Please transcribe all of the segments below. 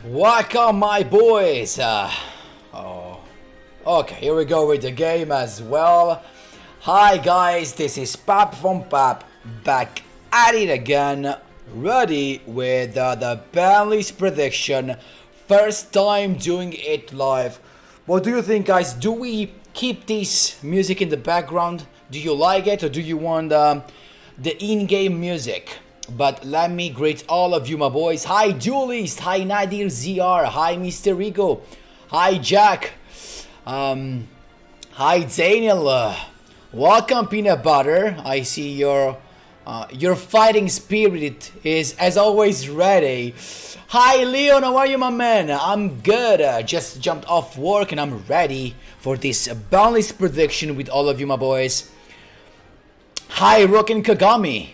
Welcome, my boys. Oh, okay, here we go with the game as well. Hi guys, this is Pap from Pap, back at it again, ready with the Banlist prediction. First time doing it live. What do you think, guys? Do we keep this music in the background? Do you like it, or do you want the in-game music? But let me greet all of you, my boys. Hi Duelist, hi Nadir ZR, hi Mr. Rico, hi Jack, hi Daniel, welcome Peanut Butter. I see your fighting spirit is as always ready. Hi Leon, how are you, my man? I'm good, just jumped off work and I'm ready for this Banlist prediction with all of you, my boys. Hi Rockin' Kagami.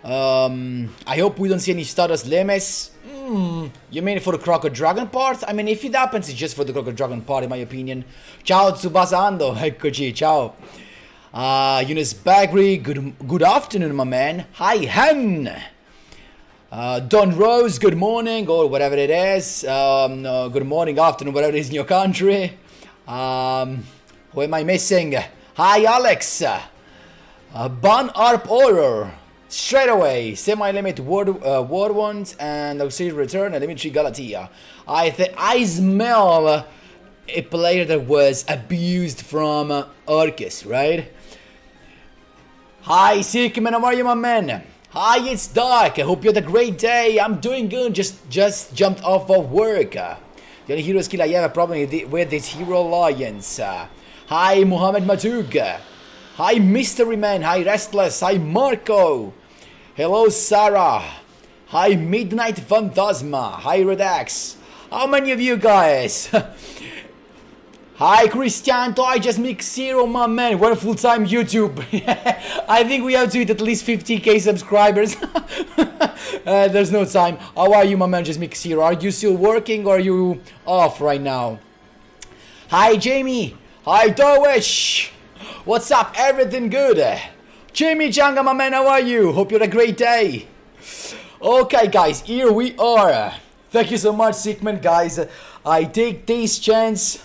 I hope we don't see any status limits. You mean for the Crocodile Dragon part? I mean, if it happens, it's just for the Crocodile Dragon part, in my opinion. Ciao Tsubasando, eccoci, ciao. Eunice Bagri, good afternoon, my man. Hi Hen. Don Rose, good morning, or whatever it is. Good morning, afternoon, whatever it is in your country. Who am I missing? Hi Alex. Ban Arp Horror. Straight away, semi-limit word ones and auxiliary return and limit 3 Galatea. I smell a player that was abused from Orchestral, right? Hi Sikman, how are you, my man? Hi, it's Dark. I hope you had a great day. I'm doing good. Just jumped off of work. The only hero skill I have a problem with is Hero Alliance. Hi Muhammad Matug. Hi Mystery Man, hi Restless, hi Marco. Hello Sarah. Hi Midnight Phantasma, hi Redax. How many of you guys? Hi Cristianto, I just mix zero, my man. We're full-time YouTube. I think we have to hit at least 50k subscribers. There's no time. How are you, my man? Just mix zero. Are you still working or are you off right now? Hi Jamie. Hi Darwish. What's up? Everything good? Jimmy Changa, my man, how are you? Hope you had a great day. Okay, guys, here we are. Thank you so much, Sigmund, guys. I take this chance.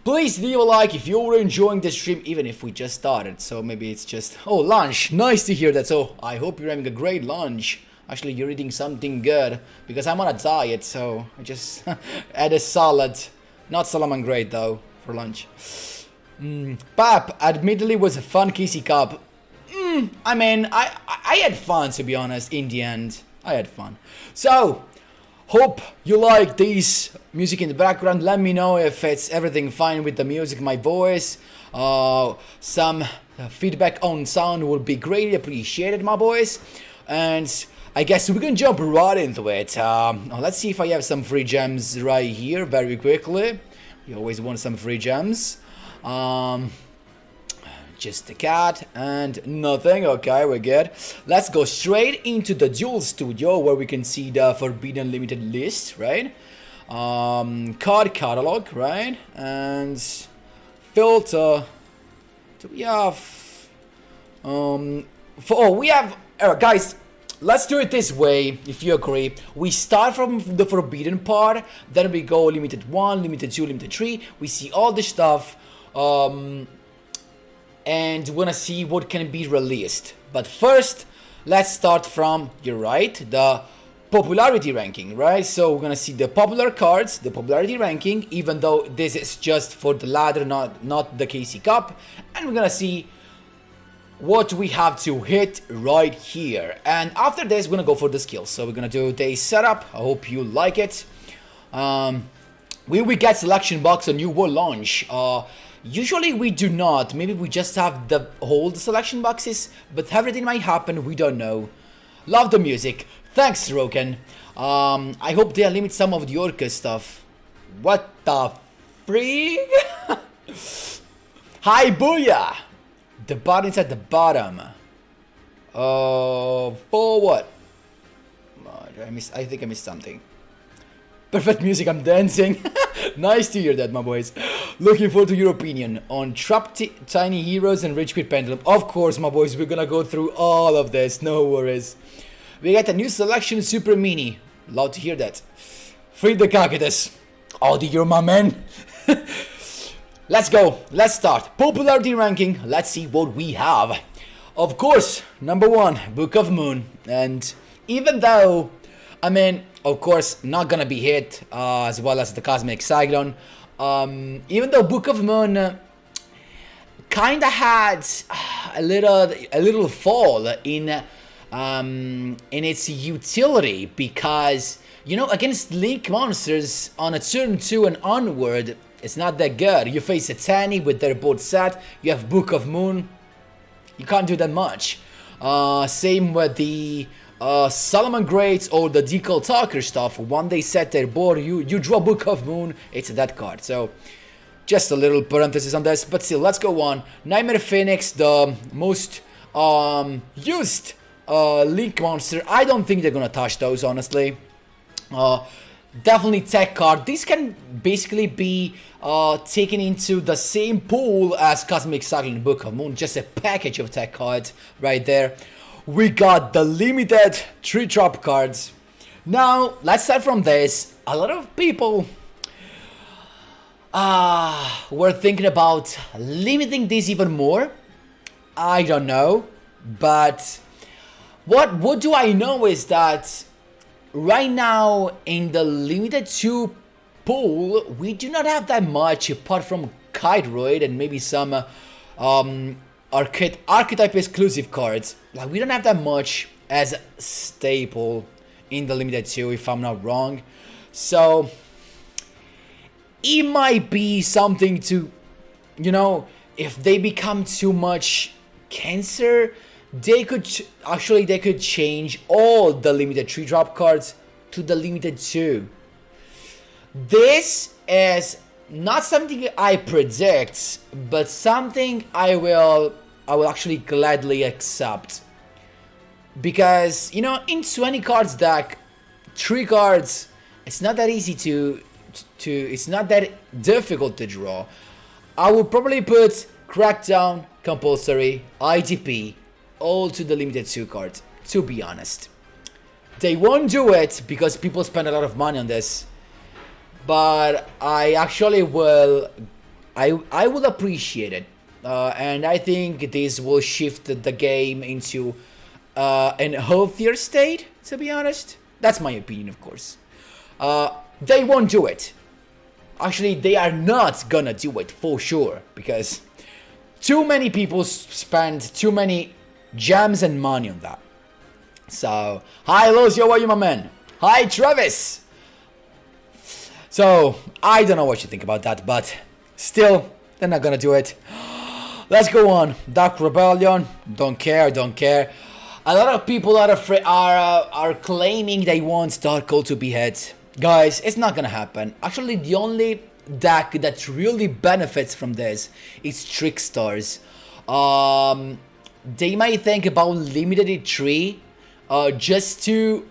Please leave a like if you're enjoying the stream, even if we just started. So maybe it's just... Oh, lunch. Nice to hear that. So I hope you're having a great lunch. Actually, you're eating something good. Because I'm on a diet, so I just had a salad. Not salaman great, though, for lunch. Pap, admittedly, was a fun Kissy Cup. I mean, I had fun, to be honest, in the end. I had fun. So, hope you like this music in the background. Let me know if it's everything fine with the music, my voice. Some feedback on sound would be greatly appreciated, my boys. And I guess we can jump right into it. Let's see if I have some free gems right here very quickly. You always want some free gems. Just a cat and nothing. Okay, we're good. Let's go straight into the Duel Studio where we can see the Forbidden Limited list, right? Card catalog, right? And filter. Do we have we have guys, let's do it this way, if you agree. We start from the forbidden part, then we go limited 1, limited 2, limited 3. We see all the stuff. And we're gonna see what can be released. But first, let's start from, you're right, the popularity ranking, right? So we're gonna see the popular cards, the popularity ranking, even though this is just for the ladder, not the KC Cup. And we're gonna see what we have to hit right here. And after this, we're gonna go for the skills. So we're gonna do the setup. I hope you like it. Will we get selection box on New World launch? Usually we do not. Maybe we just have the old selection boxes, but everything might happen, we don't know. Love the music. Thanks, Roken. I hope they limit some of the Orca stuff. What the freak? Hi, Booyah! The button's at the bottom. For what? I think I missed something. Perfect music, I'm dancing. Nice to hear that, my boys. Looking forward to your opinion on Trapped Tiny Heroes and Rich Quit Pendulum. Of course, my boys, we're gonna go through all of this, no worries. We got a new selection Super Mini. Love to hear that. Free the cactus. Oh dear, my man. Let's go. Let's start. Popularity ranking. Let's see what we have. Of course, number 1, Book of Moon. And even though, I mean, of course, not gonna be hit as well as the Cosmic Cyclone. Even though Book of Moon kinda had a little fall in its utility, because you know, against Link monsters on a turn 2 and onward, it's not that good. You face a Tenyi with their board set, you have Book of Moon, you can't do that much. Same with the Solomon Greats or the Decal Talker stuff. When they set their board, you draw Book of Moon, it's a dead card. So just a little parenthesis on this, but still, let's go on. Nightmare Phoenix, the most used Link monster. I don't think they're gonna touch those, honestly. Definitely tech card. These can basically be taken into the same pool as Cosmic Cyclone and Book of Moon, just a package of tech cards right there. We got the limited 3-drop cards. Now, let's start from this. A lot of people were thinking about limiting this even more. I don't know, but what do I know is that right now in the limited 2 pool, we do not have that much apart from Kydroid and maybe some archetype exclusive cards. Like, we don't have that much as a staple in the limited 2, if I'm not wrong. So it might be something to, you know, if they become too much cancer, they could change all the limited 3-drop cards to the limited 2. This is not something I predict, but something I will actually gladly accept, because you know, in 20 cards deck, 3 cards, it's not that easy to it's not that difficult to draw. I would probably put Crackdown, Compulsory, IDP, all to the limited 2 cards, to be honest. They won't do it because people spend a lot of money on this, but I actually will, I will appreciate it, and I think this will shift the game into an healthier state, to be honest. That's my opinion, of course. They won't do it. Actually, they are not gonna do it for sure, because too many people spend too many gems and money on that. So, hi Lucio, how are you, my man? Hi Travis! So, I don't know what you think about that, but still, they're not gonna do it. Let's go on. Dark Rebellion, don't care. A lot of people are claiming they want Dark Call to be hit. Guys, it's not gonna happen. Actually, the only deck that really benefits from this is Trickstars. They might think about limited it 3 just to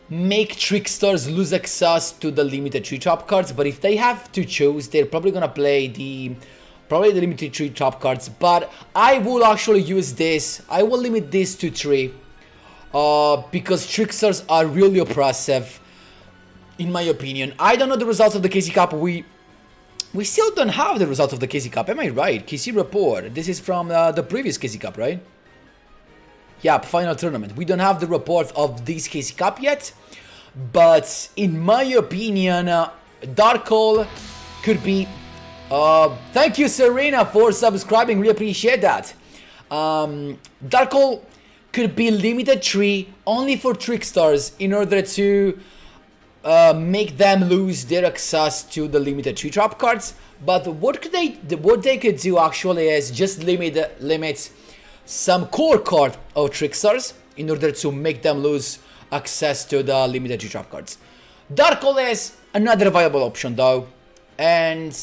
make Trickstars lose access to the limited 3-drop cards, but if they have to choose, they're probably gonna play the limited 3-drop cards. But I will actually use this. I will limit this to 3 because Trickstars are really oppressive, in my opinion. I don't know the results of the KC Cup. We still don't have the results of the KC Cup. Am I right? KC report. This is from the previous KC Cup, right? Yeah, final tournament. We don't have the report of this KC Cup yet, but in my opinion, Dark Hole could be. Thank you, Serena, for subscribing. We appreciate that. Dark Hole could be limited 3 only for Trickstars in order to make them lose their access to the limited 3-drop cards. But what they could do actually is just limit some core card of Trickstars in order to make them lose access to the limited 3-drop cards. Dark Hole is another viable option though, and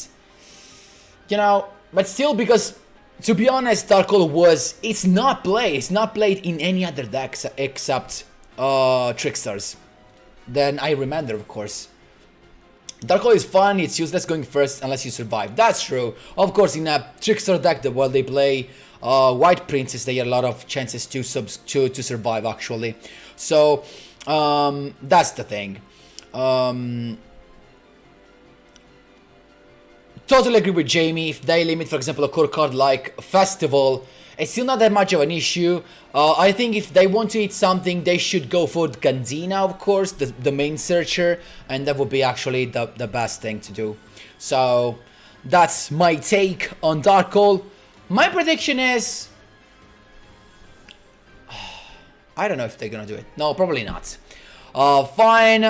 you know, but still, because to be honest, Dark Hole it's not played in any other deck except Trickstars. Then I remember, of course. Dark Hole is fun, it's useless going first unless you survive. That's true. Of course, in a Trickstar deck, while they play White Princess, they have a lot of chances to survive, actually. So, that's the thing. totally agree with Jamie. If they limit, for example, a core card like Festival, it's still not that much of an issue. I think if they want to eat something, they should go for Gandina, of course, the main searcher, and that would be actually the best thing to do. So that's my take on Dark Hole. My prediction is, I don't know if they're gonna do it. No, probably not. Fine,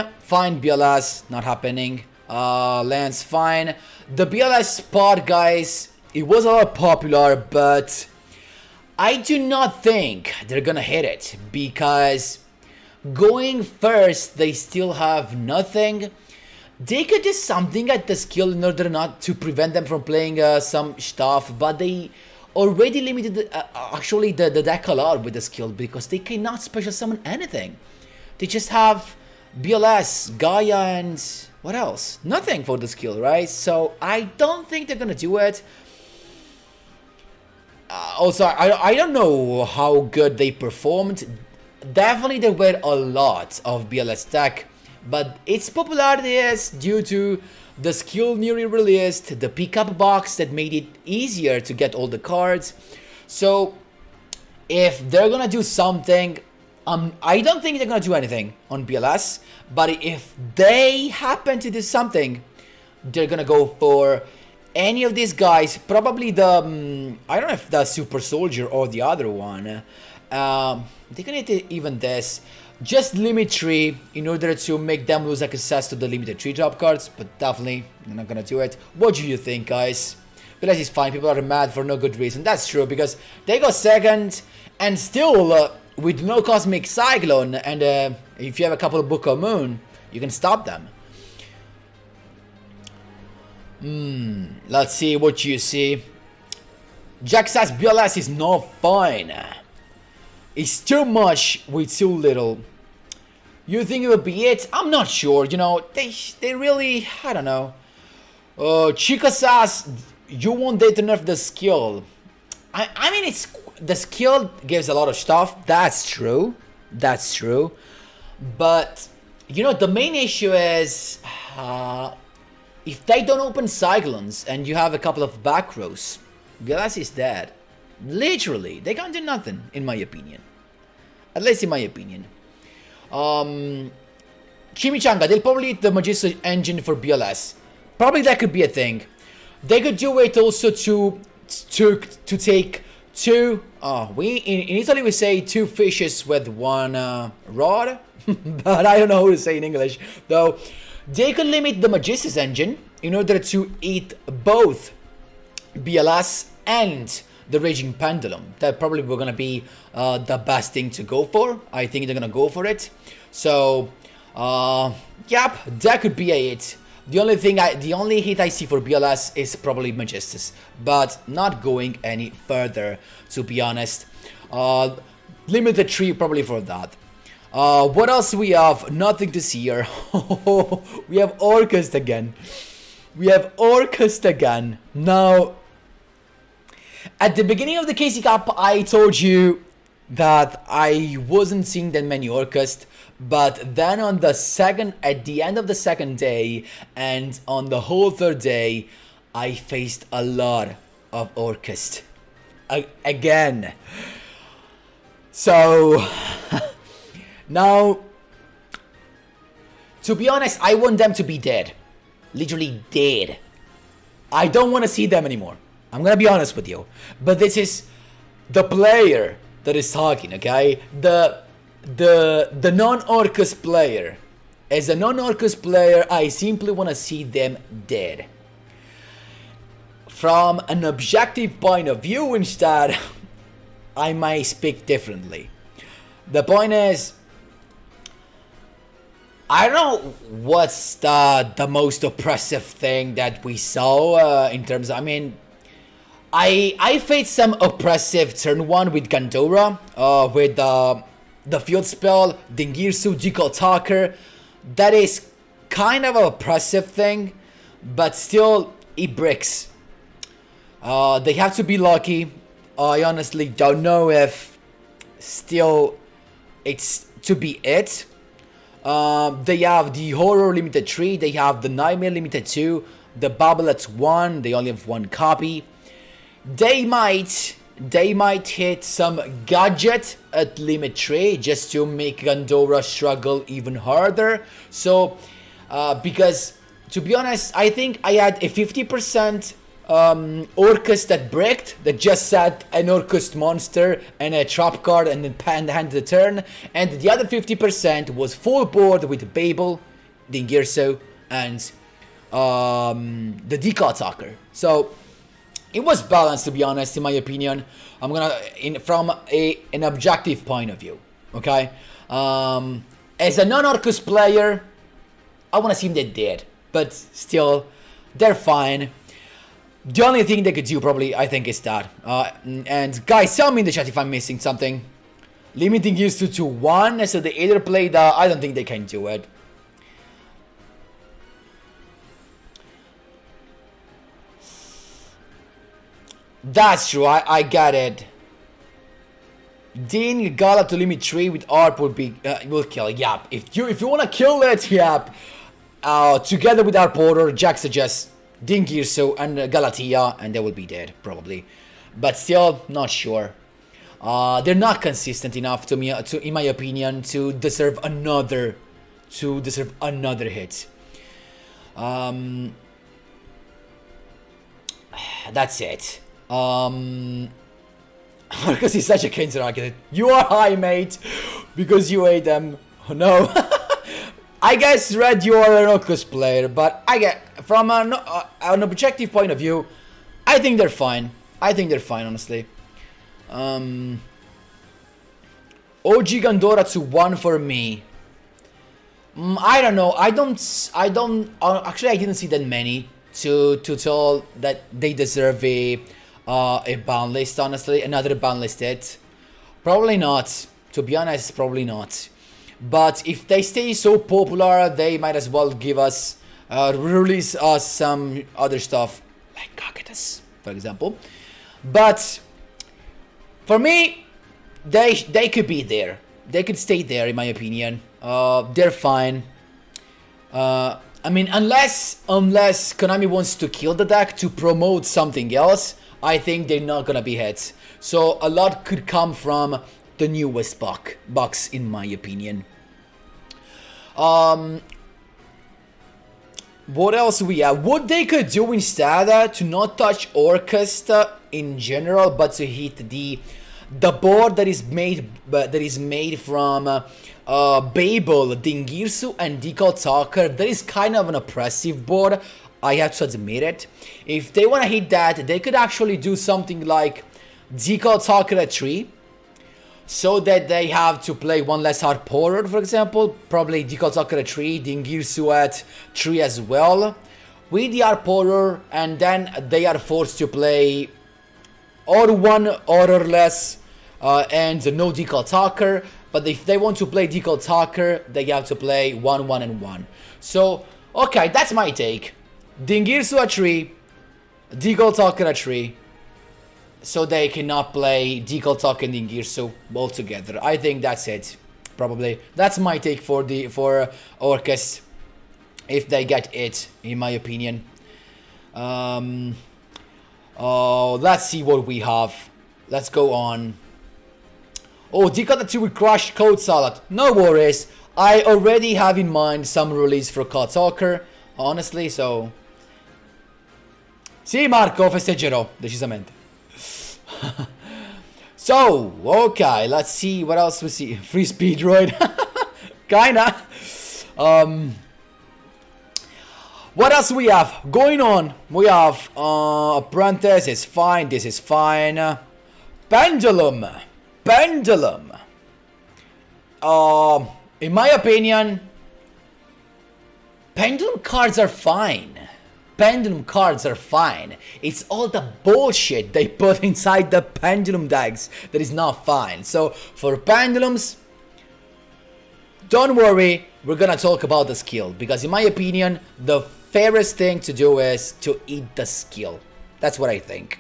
BLS, not happening. Lance, fine. The BLS spot, guys, it was a lot popular, but I do not think they're gonna hit it, because going first, they still have nothing. They could do something at the skill in order not to prevent them from playing some stuff, but they already limited actually the deck a lot with the skill, because they cannot special summon anything. They just have BLS, Gaia, and what else? Nothing for the skill, right? So I don't think they're gonna do it. Also, I don't know how good they performed. Definitely there were a lot of BLS deck, but its popularity is due to the skill newly released, the pickup box that made it easier to get all the cards. So if they're gonna do something, I don't think they're gonna do anything on BLS, but if they happen to do something, they're gonna go for any of these guys, probably the, I don't know if the Super Soldier or the other one. They're gonna hit even this. Just limit 3 in order to make them lose access to the limited 3 drop cards, but definitely they're not gonna do it. What do you think, guys? BLS is fine, people are mad for no good reason. That's true, because they got second and still with no Cosmic Cyclone, and if you have a couple of Book of Moon, you can stop them. Let's see what you see. Jack says BLS is not fine. It's too much with too little. You think it would be it? I'm not sure, you know, they really, I don't know. Chica says, you want they to nerf the skill. I mean, it's, the skill gives a lot of stuff, that's true. That's true. But, you know, the main issue is, if they don't open Cyclones and you have a couple of back rows, BLS is dead. Literally, they can't do nothing, in my opinion. At least in my opinion. Chimichanga, they'll probably hit the Magister engine for BLS. Probably that could be a thing. They could do it also to take two. We in Italy we say 2 fishes with 1 rod, but I don't know how to say in English. Though they could limit the Magister's engine in order to eat both BLS and the Raging Pendulum. That probably were gonna be the best thing to go for. I think they're gonna go for it. So, yep, that could be a hit. The only hit I see for BLS is probably Magistus, but not going any further, to be honest. Limited 3 probably for that. What else we have? Nothing to see here. We have Orchest again. Now, at the beginning of the KC Cup, I told you that I wasn't seeing that many Orchest, but then at the end of the second day and on the whole third day, I faced a lot of Orchest again. So now, to be honest, I want them to be dead, literally dead. I don't want to see them anymore. I'm gonna be honest with you, but this is the player that is talking, okay? The non-Orcus player. As a non-Orcus player, I simply want to see them dead. From an objective point of view instead, I might speak differently. The point is, I don't know what's the most oppressive thing that we saw in terms of, I mean, I faced some oppressive turn 1 with Gandora, with the field spell, Dingirsu, Jiko Talker. That is kind of an oppressive thing, but still, it bricks. They have to be lucky. I honestly don't know if still it's to be it. They have the Horror Limited 3, they have the Nightmare Limited 2, The bubble at 1, they only have 1 copy. They might hit some gadget at limit 3 just to make Gandora struggle even harder. So, because to be honest, I think I had a 50% Orchest that bricked, that just said an Orchest monster and a trap card and then hand the turn, and the other 50% was full board with Babel, Dingirso, and the Decal Attacker. So it was balanced, to be honest, in my opinion. I'm gonna from an objective point of view. Okay, as a non-Orcus player, I want to see them dead, but still, they're fine. The only thing they could do, probably, I think, is that. And guys, tell me in the chat if I'm missing something. Limiting used to 1, so they either play that. I don't think they can do it. That's true, I get it. Dean Gala to limit 3 with ARP will kill. Yep. If you wanna kill it, yep. Together with our Porter, Jack suggests Dingirso and Galatea, and they will be dead probably. But still, not sure. They're not consistent enough to me, in my opinion, to deserve another hit. That's it. Because he's such a cancer architect. You are high, mate, because you ate them. Oh, no. I guess, Red, you are an Orcus player, but I get from an objective point of view, I think they're fine. Honestly. OG Gandora to 1 for me. I don't know. I don't. Actually, I didn't see that many to tell that they deserve a ban list. Honestly, another ban list hit. Probably not. To be honest, probably not. But if they stay so popular, they might as well give us, release us some other stuff, like Cockatoo, for example. But for me, they could be there. They could stay there, in my opinion. They're fine. I mean, unless Konami wants to kill the deck to promote something else, I think they're not gonna be hits. So a lot could come from the newest box, in my opinion. What else we have? What they could do instead to not touch Orchestra in general, but to hit the board that is made from Babel, Dingirsu, and Decal Talker. That is kind of an oppressive board, I have to admit it. If they want to hit that, they could actually do something like Decal Talker at 3, so that they have to play 1 less hard porter, for example. Probably Decal Talker at 3, Dingirsu at 3 as well, with the hard porter, and then they are forced to play or 1 or less and no Decal Talker. But if they want to play Decal Talker, they have to play 1, 1, and 1. So, okay, that's my take. Dingirsu at 3, Decal Talker at 3, so they cannot play Decal Talker and Dingirsu all together. I think that's it, probably. That's my take for Orcus, if they get it, in my opinion. Let's see what we have. Let's go on. Oh, Decal 2 with Crushed Code Salad. No worries. I already have in mind some release for Code Talker, honestly, so... Sì, Marco, festeggerò, decisamente. So, okay, let's see what else we see. Free Speedroid. Kinda. What else we have going on? We have Apprentice is fine. This is fine. Pendulum. In my opinion, Pendulum cards are fine. It's all the bullshit they put inside the Pendulum decks that is not fine. So for Pendulums, don't worry, we're gonna talk about the skill, because in my opinion, the fairest thing to do is to eat the skill. That's what I think.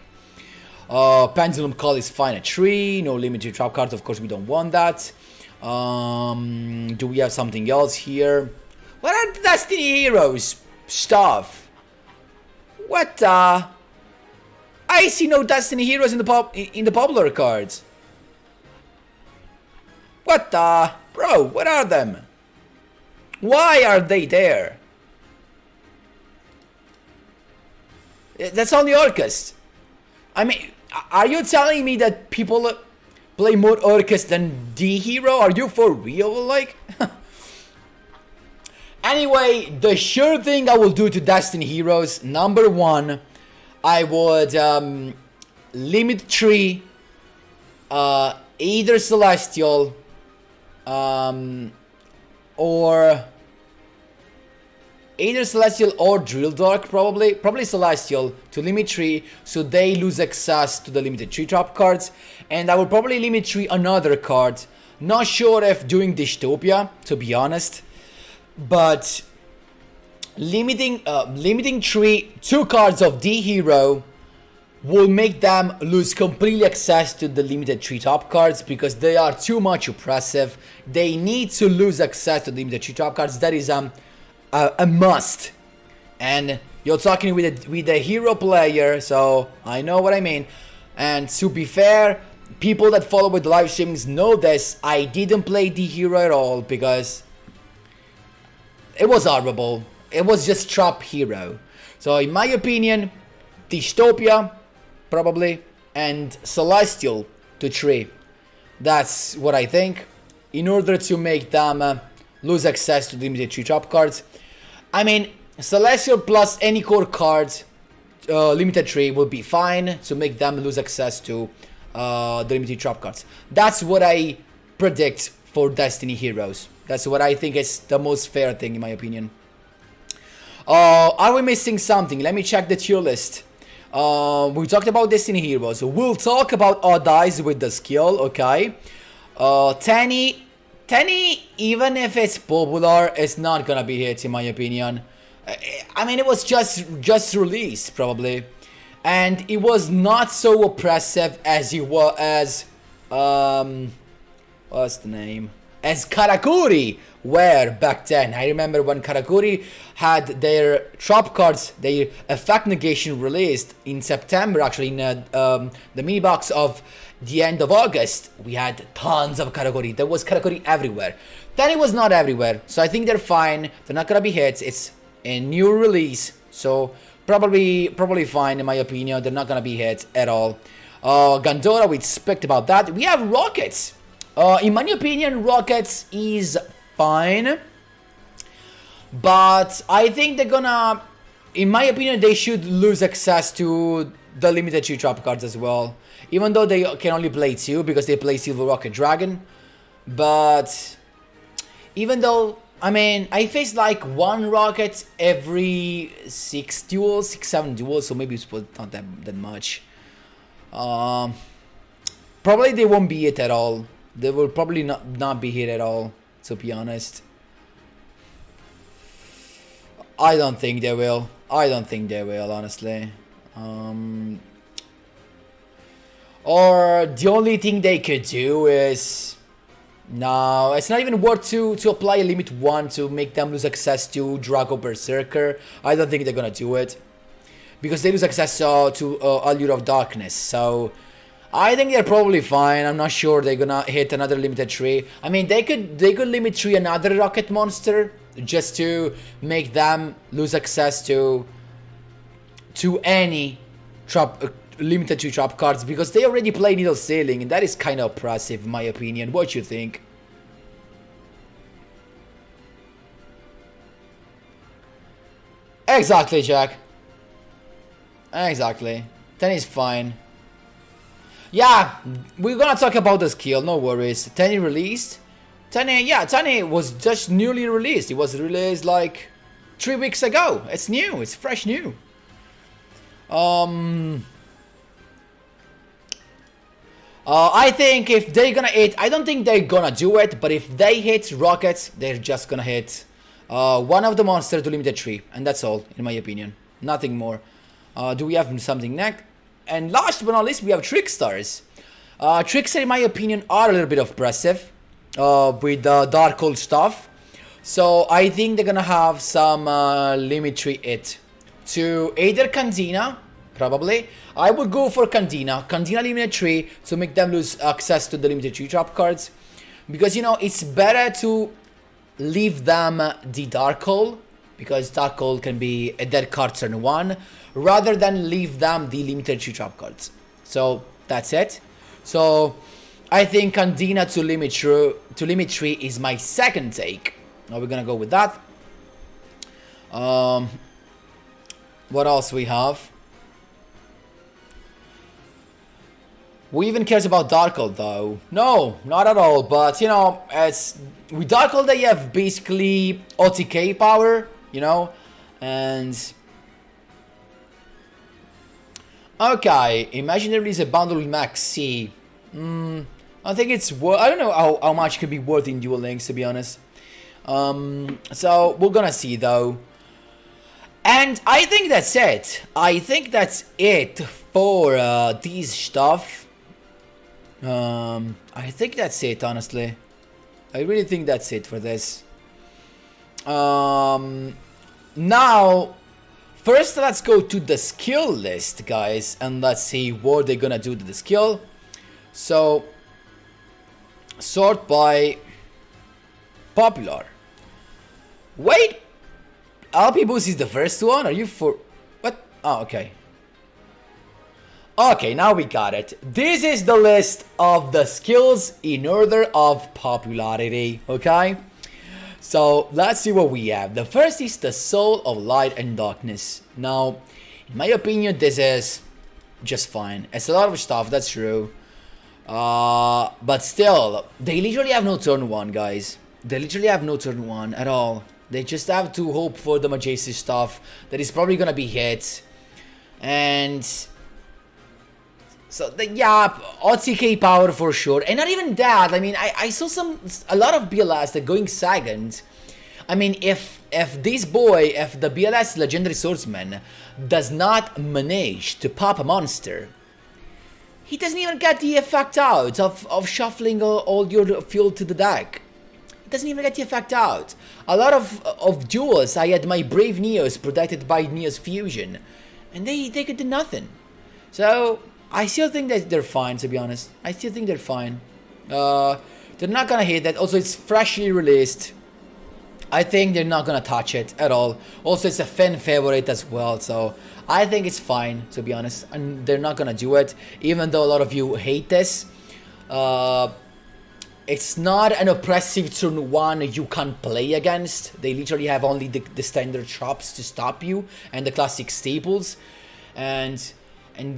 Pendulum Call is fine at 3, no limited trap cards, of course we don't want that. Do we have something else here? What are the Destiny Heroes stuff? What I see no Destiny heroes in the popular cards. What the? Bro, what are them? Why are they there? That's only Orchest. I mean, are you telling me that people play more Orchest than D hero? Are you for real? Like, anyway, the sure thing I will do to Destiny heroes. Number one, I would limit 3, either Celestial, or either Celestial or Drill Dark, probably Celestial, to limit 3, so they lose access to the limited 3 drop cards. And I will probably limit 3 another card. Not sure if doing Dystopia, to be honest, but limiting 2 cards of D hero will make them lose completely access to the limited 3 top cards, because they are too much oppressive. They need to lose access to the limited 3 top cards. That is a must. And you're talking with a hero player, so I know what I mean. And to be fair, people that follow with the live streamings know this. I didn't play the hero at all because it was horrible. It was just trap hero. So in my opinion, Dystopia probably, and Celestial to 3. That's what I think, in order to make them lose access to the limited 3 trap cards. I mean, Celestial plus any core card, limited 3 will be fine to make them lose access to the limited trap cards. That's what I predict for Destiny heroes. That's what I think is the most fair thing in my opinion. Are we missing something? Let me check the tier list. We talked about Destiny heroes. We'll talk about odd eyes with the skill, okay? Tenyi, even if it's popular, it's not gonna be hit in my opinion. I mean, it was just released probably, and it was not so oppressive as it was what's the name? As Karakuri were back then. I remember when Karakuri had their trap cards, their effect negation released in September, actually in the mini box of the end of August. We had tons of Karakuri. There was Karakuri everywhere. Then it was not everywhere, so I think they're fine. They're not gonna be hits. It's a new release, so probably fine in my opinion. They're not gonna be hits at all. Gandora, we expect about that. We have Rockets. In my opinion, Rockets is fine, but I think they're gonna, in my opinion, they should lose access to the limited 3 trap cards as well, even though they can only play 2 because they play Silver Rocket Dragon. But even though, I mean, I face like 1 Rocket every 6 duels, 6-7 duels, so maybe it's not that much. Probably they won't be it at all. They will probably not be hit at all, to be honest. I don't think they will. Honestly. Or the only thing they could do is... No, it's not even worth to apply a limit 1 to make them lose access to Drago Berserker. I don't think they're gonna do it, because they lose access to Allure of Darkness, so... I think they're probably fine. I'm not sure they're gonna hit another limited 3. I mean, they could limit 3 another rocket monster just to make them lose access to any trap limited 3 trap cards, because they already play Needle Sailing, and that is kind of oppressive in my opinion. What you think? Exactly, Jack. Exactly. Then it's fine. Yeah, we're gonna talk about the skill, no worries. Tenyi released. Tenyi was just newly released. It was released like 3 weeks ago. It's new, it's fresh new. I think if they're gonna hit, I don't think they're gonna do it, but if they hit Rockets, they're just gonna hit one of the monsters to limited 3, and that's all, in my opinion. Nothing more. Do we have something next? And last but not least, we have Trickstars. Trickstar, in my opinion, are a little bit oppressive with the Dark Old stuff. So I think they're gonna have some limit 3 hit to either Candina, probably. I would go for Candina. Candina limited 3 to make them lose access to the limited 3 trap cards. Because, you know, it's better to leave them the Dark Hole, because Dark Hole can be a dead card turn 1, rather than leave them the limited 3 trap cards. So, that's it. So, I think Candina to limit 3 is my second take. Now we're gonna go with that. What else we have? Who even cares about Darkhold though? No, not at all. But you know, as with Darkhold, they have basically OTK power, you know, and okay. Imagine there is a bundle with Max C. I think it's worth. I don't know how much it could be worth in Duel Links, to be honest. So we're gonna see though. And I think that's it. I think that's it for this stuff. I think that's it, honestly. I really think that's it for this. Now, first let's go to the skill list, guys, and let's see what they're gonna do to the skill. So, sort by popular. Wait, LP boost is the first one? Are you for what? Oh, okay. Okay, now we got it. This is the list of the skills in order of popularity, okay? So, let's see what we have. The first is the Soul of Light and Darkness. Now, in my opinion, this is just fine. It's a lot of stuff, that's true. But still, they literally have no turn 1, guys. They literally have no turn 1 at all. They just have to hope for the Majestic stuff that is probably gonna be hit. And so, yeah, OTK power for sure. And not even that, I mean, I saw a lot of BLS that going second. I mean, if the BLS Legendary Swordsman does not manage to pop a monster, he doesn't even get the effect out of shuffling all your field to the deck. It doesn't even get the effect out. A lot of duels, I had my Brave Neos protected by Neos Fusion, and they could do nothing. So, I still think that they're fine, to be honest. I still think they're fine. They're not gonna hit that. Also, it's freshly released. I think they're not gonna touch it at all. Also, it's a fan favorite as well, so I think it's fine, to be honest. And they're not gonna do it, even though a lot of you hate this. It's not an oppressive turn 1 you can't play against. They literally have only the standard traps to stop you and the classic staples. And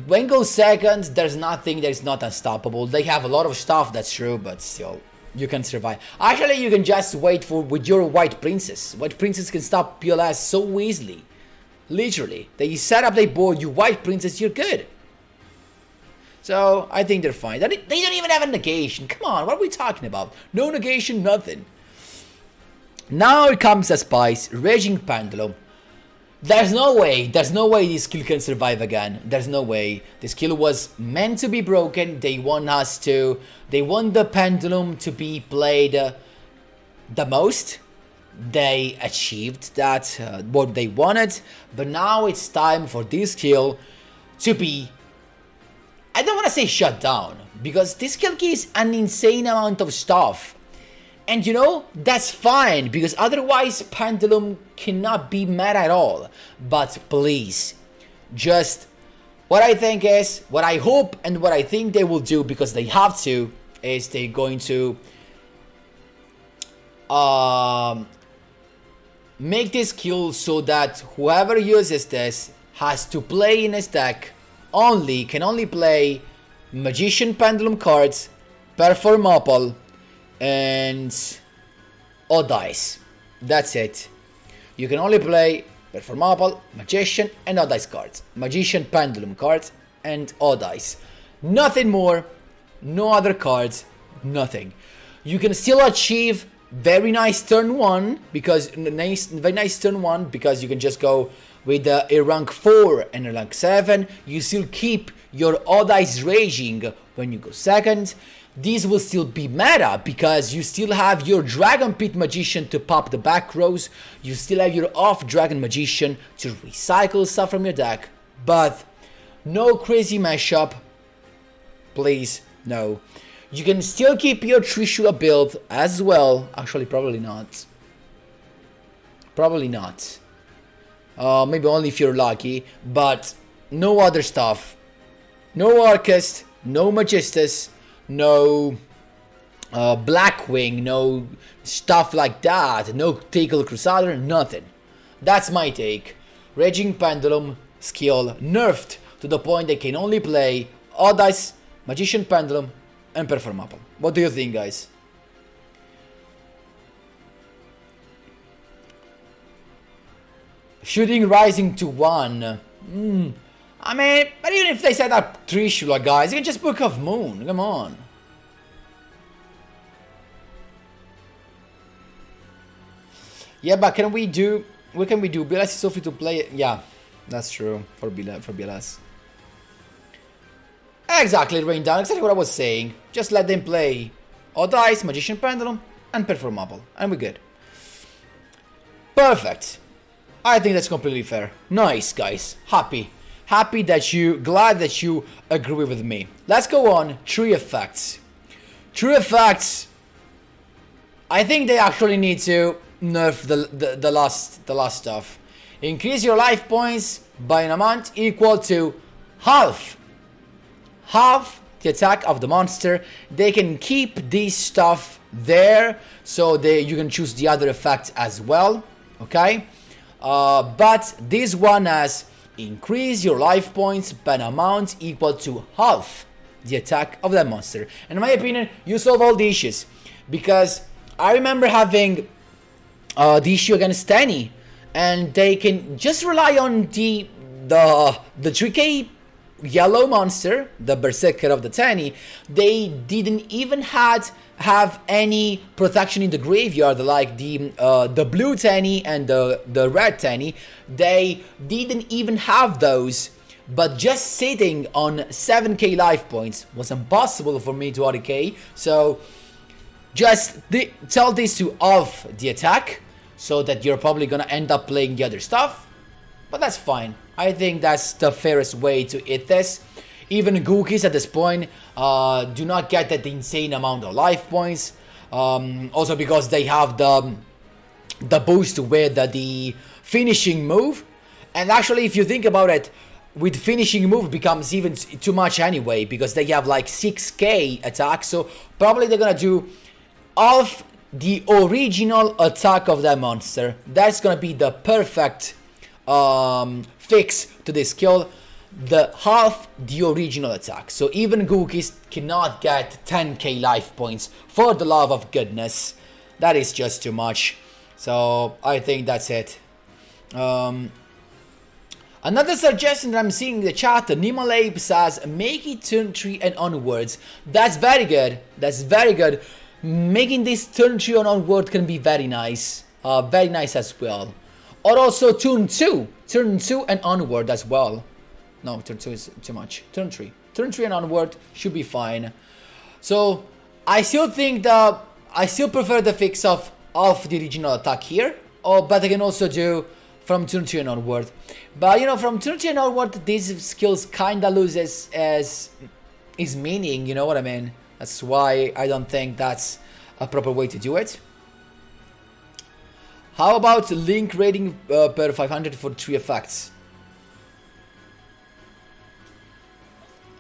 when goes second, there's nothing that is not unstoppable. They have a lot of stuff, that's true, but still, you can survive. Actually, you can just wait with your White Princess. White Princess can stop PLS so easily. Literally. They set up their board, you White Princess, you're good. So, I think they're fine. They don't even have a negation. Come on, what are we talking about? No negation, nothing. Now it comes a Spice, Raging Pendulum. There's no way this skill can survive again. There's no way. The skill was meant to be broken. They want the Pendulum to be played the most. They achieved that, what they wanted. But now it's time for this skill to be, I don't want to say shut down, because this skill gives an insane amount of stuff. And you know, that's fine, because otherwise Pendulum cannot be mad at all. But please, just what I think is, what I hope and what I think they will do, because they have to, is they're going to make this skill so that whoever uses this has to play in his deck can only play Magician Pendulum cards, Perform Opal, and Odd Dice. That's it. You can only play Perform Opal, Magician, and Odd Dice cards. Magician, Pendulum cards, and Odd Dice. Nothing more. No other cards. Nothing. You can still achieve very nice turn 1, because very nice turn 1, because you can just go with a rank 4 and a rank 7. You still keep your Odd Dice Raging when you go second. these will still be meta because you still have your Dragon Pit Magician to pop the back rows. You still have your off Dragon Magician to recycle stuff from your deck. But no crazy mashup. Please, no. You can still keep your Trishula build as well. Actually, probably not. Probably not. Maybe only if you're lucky. But no other stuff. No Orchest, no Magistus, no Blackwing, no stuff like that, no Tickle Crusader, nothing. That's my take. Raging Pendulum skill nerfed to the point they can only play Odd Eyes, Magician Pendulum, and Performable. What do you think, guys? Shooting Rising to 1. I mean, but even if they set up Trishula, guys, you can just Book of Moon. Come on. Yeah, but can we do... What can we do? BLS is so free to play. Yeah, that's true. For BLS. Exactly, Rain Down. Exactly what I was saying. Just let them play Odd Eyes, Magician Pendulum, and Performable. And we're good. Perfect. I think that's completely fair. Nice, guys. Happy. Happy that you, glad that you agree with me. Let's go on. Tree effects. Tree effects. I think they actually need to nerf the last stuff. Increase your life points by an amount equal to half the attack of the monster. They can keep this stuff there, so you can choose the other effects as well. Okay, but this one has increase your life points by an amount equal to half the attack of that monster. And in my opinion, you solve all the issues, because I remember having the issue against Tenyi, and they can just rely on the 3k yellow monster, the Berserker of the Tenyi. They didn't even have any protection in the graveyard like the blue Tenyi and the red Tenyi. They didn't even have those, but just sitting on 7k life points was impossible for me to RK. So just tell this to off the attack, so that you're probably gonna end up playing the other stuff. But that's fine. I think that's the fairest way to hit this. Even Gookies at this point do not get that insane amount of life points. Also because they have the boost with the finishing move. And actually, if you think about it, with finishing move becomes even too much anyway, because they have like 6k attack. So probably they're gonna do half the original attack of that monster. That's gonna be the perfect fix to this skill. The half the original attack. So even Gookies cannot get 10k life points. For the love of goodness, that is just too much. So I think that's it. Another suggestion that I'm seeing in the chat, Nimalape says make it turn 3 and onwards. That's very good. That's very good. Making this turn 3 and onward can be very nice. Very nice as well. Or also turn 2 and onward as well. No, turn 2 is too much. Turn 3 and onward should be fine. So I still think I still prefer the fix of the original attack here. But I can also do from turn 3 and onward. But you know, from turn 3 and onward, these skills kinda loses its meaning. You know what I mean? That's why I don't think that's a proper way to do it. How about link rating per 500 for 3 effects?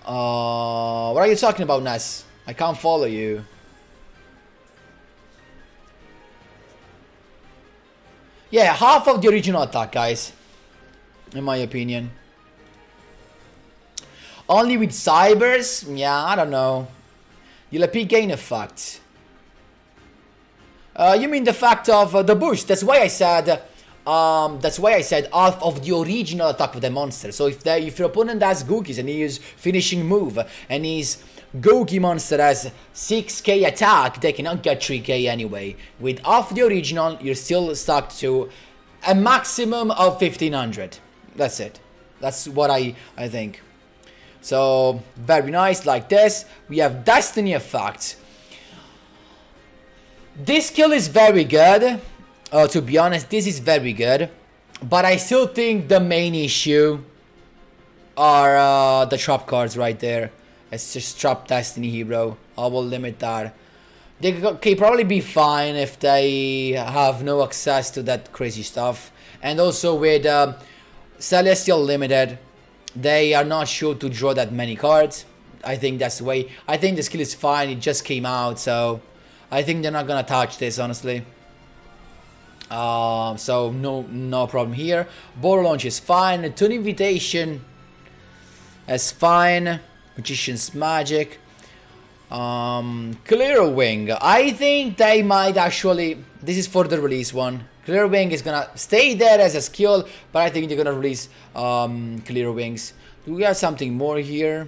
What are you talking about, Ness? I can't follow you. Yeah, half of the original attack, guys. In my opinion. Only with Cybers? Yeah, I don't know. You'll AP gain effect. You mean the fact of the boost? That's why I said. Half of the original attack of the monster. So if your opponent has Gookies and he uses finishing move, and his Gookie monster has 6k attack, they cannot get 3k anyway. With half the original, you're still stuck to a maximum of 1500. That's it. That's what I think. So very nice, like this. We have Destiny Effect. This skill is very good. To be honest, this is very good. But I still think the main issue are the trap cards right there. It's just trap Destiny Hero. I will limit that. They can probably be fine if they have no access to that crazy stuff. And also with Celestial Limited, they are not sure to draw that many cards. I think that's the way. I think the skill is fine. It just came out, so I think they're not gonna touch this, honestly. So no problem here. Ball launch is fine. Turn invitation is fine. Magician's Magic. Clear Wing. I think they might actually. This is for the release one. Clear Wing is gonna stay there as a skill, but I think they're gonna release Clear Wings. Do we have something more here?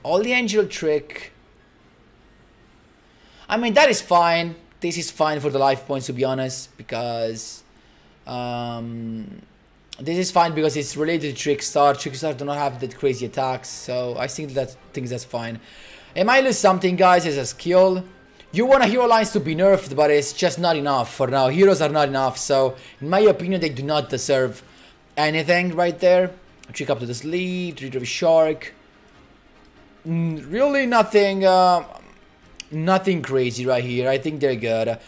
All the Angel Trick. I mean, that is fine. This is fine for the life points, to be honest, because this is fine because it's related to Trickstar. Trickstar do not have that crazy attacks, so I think that's fine. It might lose something, guys, as a skill. You want a hero lines to be nerfed, but it's just not enough for now. Heroes are not enough, so in my opinion, they do not deserve anything right there. Trick up to the sleeve, treat of a shark. Really nothing, nothing crazy right here. I think they're good.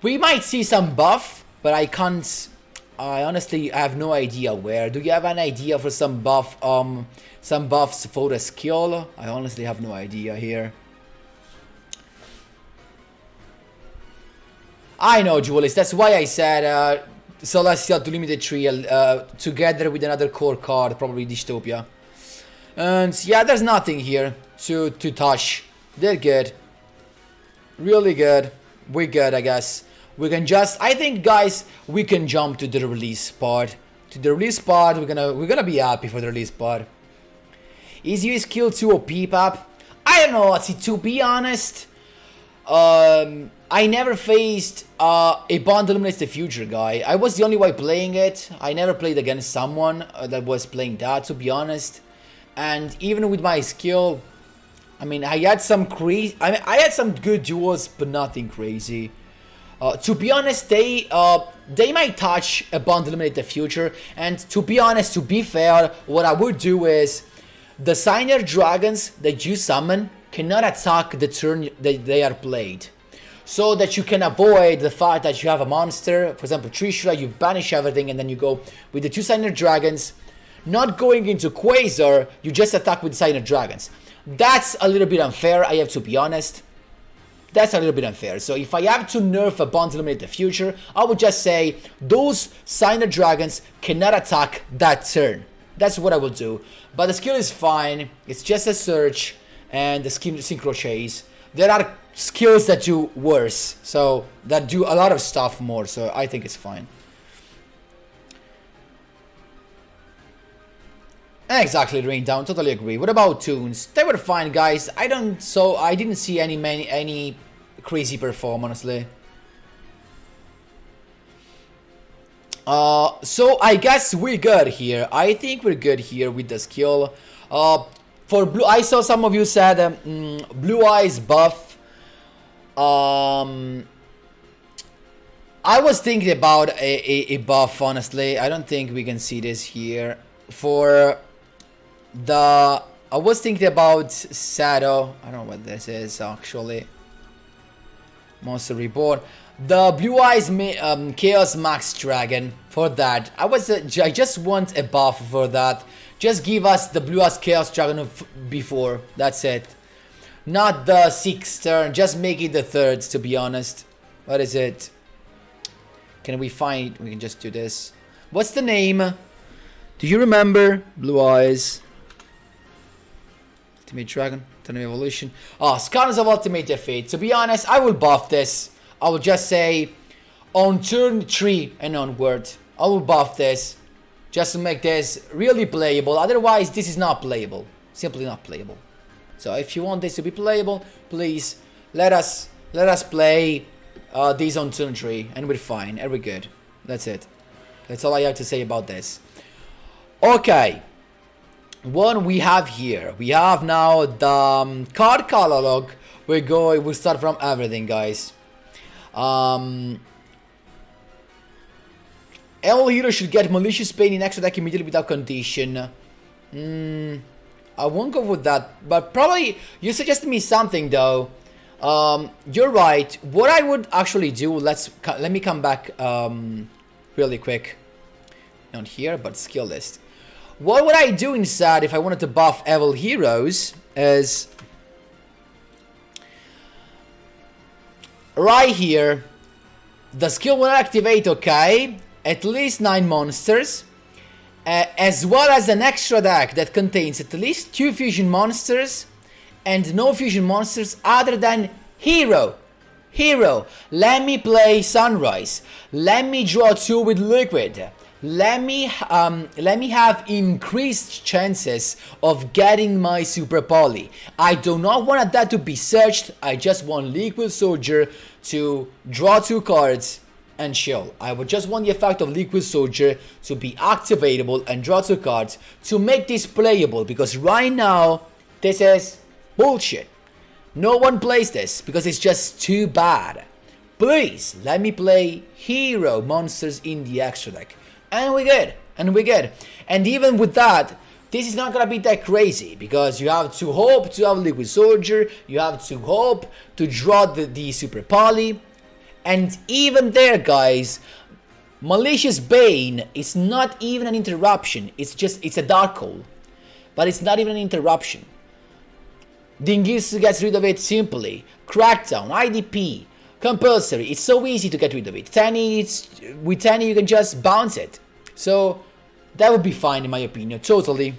We might see some buff, but I can't. I honestly have no idea where. Do you have an idea for some buff? Some buffs for the skill? I honestly have no idea here. I know, Duelist. That's why I said Celestial to Limited Tree together with another core card, probably Dystopia. And yeah, there's nothing here to touch. They're good. Really good. We're good, I guess. We can just, I think, guys, we can jump to the release part. To the release part, we're gonna be happy for the release part. Is your skill 2 OP, pap? I don't know. See, to be honest, I never faced a Bond Eliminates the Future guy. I was the only one playing it. I never played against someone that was playing that, to be honest. And even with my skill, I mean, I had some crazy. I mean, I had some good duels, but nothing crazy. To be honest, they might touch a Bond Eliminate the Future. And to be honest, to be fair, what I would do is the Signer Dragons that you summon cannot attack the turn that they are played. So that you can avoid the fact that you have a monster, for example Trickstars, you banish everything and then you go with the 2 Signer Dragons, not going into Quasar, you just attack with Signer Dragons. That's a little bit unfair, I have to be honest. That's a little bit unfair. So if I have to nerf a Bond Eliminate the Future, I would just say those Signer Dragons cannot attack that turn. That's what I will do. But the skill is fine, it's just a search and the Synchro Chase. There are skills that do worse, so that do a lot of stuff more, so I think it's fine. Exactly, Rain Down, totally agree. What about tunes? They were fine, guys. I didn't see any crazy perform, honestly. So I guess we're good here. I think we're good here with the skill. For blue, I saw some of you said Blue Eyes buff. I was thinking about a buff, honestly. I don't think we can see this here. For the, I was thinking about Shadow. I don't know what this is actually. Monster Reborn. The Blue Eyes Chaos Max Dragon. For that, I just want a buff for that. Just give us the Blue Eyes Chaos Dragon before. That's it. Not the 6th turn. Just make it the 3rd, to be honest. What is it? Can we find it? We can just do this. What's the name? Do you remember? Blue Eyes. Ultimate Dragon. Turn of Evolution. Oh, Scars of Ultimate Defeat. To be honest, I will buff this. I will just say on turn 3 and onward. I will buff this. Just to make this really playable. Otherwise, this is not playable. Simply not playable. So if you want this to be playable, please let us play these on turn 3 and we're fine and we're good. That's it. That's all I have to say about this. Okay. what we have here, we have now the card catalog. We'll start from everything, guys. All heroes should get Malicious Pain in extra deck immediately without condition. I won't go with that, but probably you suggested me something though. You're right. What I would actually do, let me come back really quick. Not here, but skill list. What would I do instead if I wanted to buff evil heroes is right here. The skill will activate, okay, at least 9 monsters, as well as an extra deck that contains at least 2 fusion monsters and no fusion monsters other than hero. Let me play Sunrise. Let me draw 2 with liquid. Let me have increased chances of getting my super poly. I do not want that to be searched. I just want Liquid Soldier to draw 2 cards and chill. I would just want the effect of Liquid Soldier to be activatable and draw 2 cards to make this playable, because right now this is bullshit. No one plays this because it's just too bad. Please let me play hero monsters in the extra deck. And we're good. And even with that, this is not gonna be that crazy, because you have to hope to have Liquid Soldier, you have to hope to draw the super poly, and even there, guys, Malicious Bane is not even an interruption. It's a dark hole, but it's not even an interruption. Dingis gets rid of it simply. Crackdown, IDP, compulsory. It's so easy to get rid of it. With Tenyi you can just bounce it. So that would be fine in my opinion. Totally.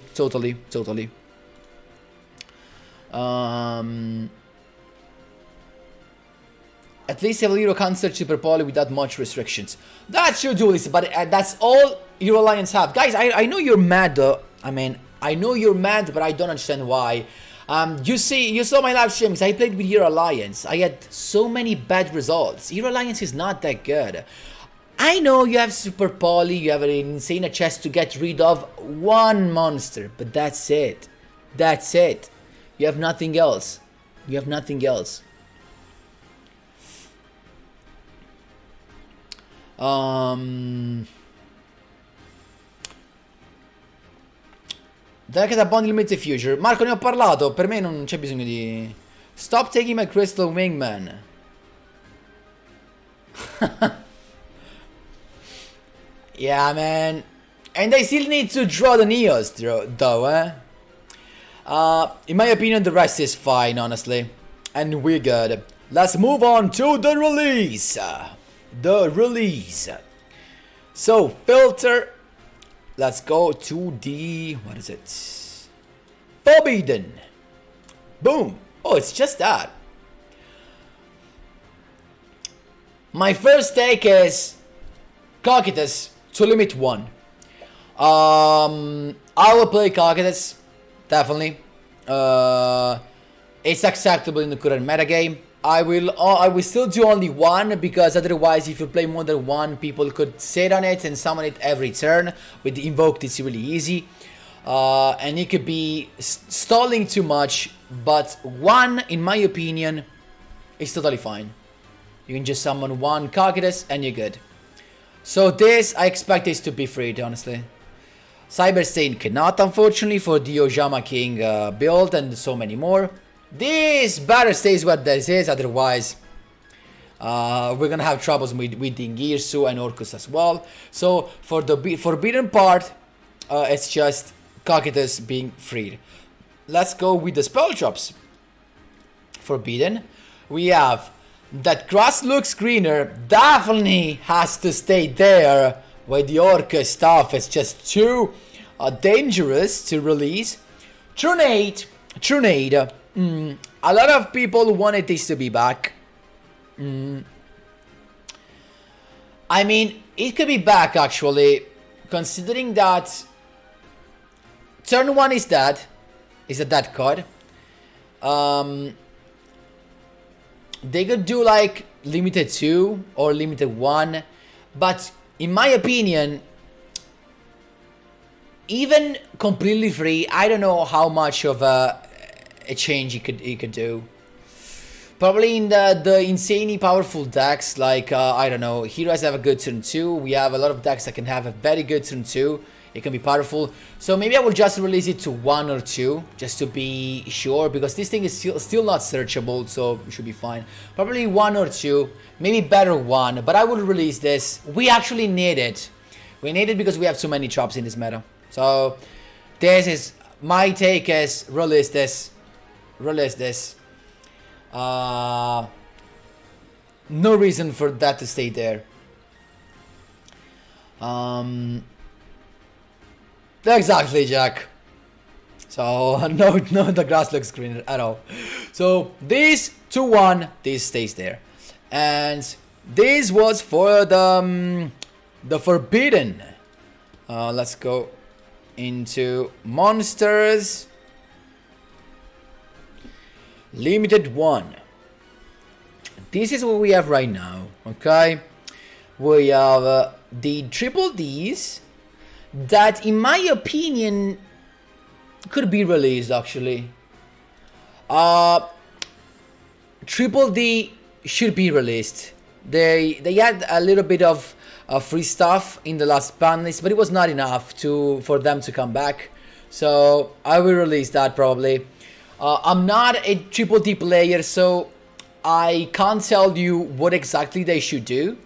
At least Evil Hero can't search Super Poly without much restrictions. That's your duelist, but that's all Hero Alliance have. Guys, I know you're mad though. I know you're mad, but I don't understand why. You saw my live streams. I played with Hero Alliance. I had so many bad results. Hero Alliance is not that good. I know you have Super Poly, you have an insane chest to get rid of 1 monster, but that's it. That's it. You have nothing else. Deck da Bond Limited Future. Marco, ne ho parlato. Per me non c'è bisogno di... Stop taking my Crystal Wingman. Yeah, man. And I still need to draw the Neos, though, eh? In my opinion, the rest is fine, honestly. And we're good. Let's move on to the release. So, filter. Let's go to the... What is it? Forbidden. Boom. Oh, it's just that. My first take is Cocytus to limit 1. I will play Cocytus, definitely. It's acceptable in the current metagame. I will still do only 1, because otherwise if you play more than 1, people could sit on it and summon it every turn. With the Invoked it's really easy. And it could be stalling too much, but 1, in my opinion, is totally fine. You can just summon 1 Cocytus and you're good. So this, I expect this to be freed, honestly. Cyberstain cannot, unfortunately, for the Ojama King build and so many more. This better stays what this is, otherwise we're gonna have troubles with Dingirsu and Orcus as well. So for the forbidden part, it's just Cocytus being freed. Let's go with the spell drops. Forbidden, we have that grass looks greener, definitely has to stay there. Where the Orcus stuff is just too dangerous to release. Trunade. A lot of people wanted this to be back. I mean, it could be back actually, considering that turn 1 is dead. Is a dead card. They could do like limited 2 or limited 1, but in my opinion, even completely free, I don't know how much of a change he could do. Probably in the insanely powerful decks, like I don't know, heroes have a good turn 2. We have a lot of decks that can have a very good turn 2. It can be powerful. So maybe I will just release it to 1 or 2, just to be sure, because this thing is still not searchable, so it should be fine. Probably 1 or 2, maybe better 1, but I will release this. We actually need it. We need it because we have too many traps in this meta. So this is my take is release this. Release this. No reason for that to stay there. Exactly, Jack. So no, the grass looks greener at all. So this 2-1, this stays there, and this was for the forbidden. Let's go into monsters. Limited 1. This is what we have right now. Okay, we have the triple Ds. That, in my opinion, could be released actually. Triple D should be released. They had a little bit of free stuff in the last Banlist, but it was not enough for them to come back. So I will release that probably. I'm not a triple D player, so I can't tell you what exactly they should do.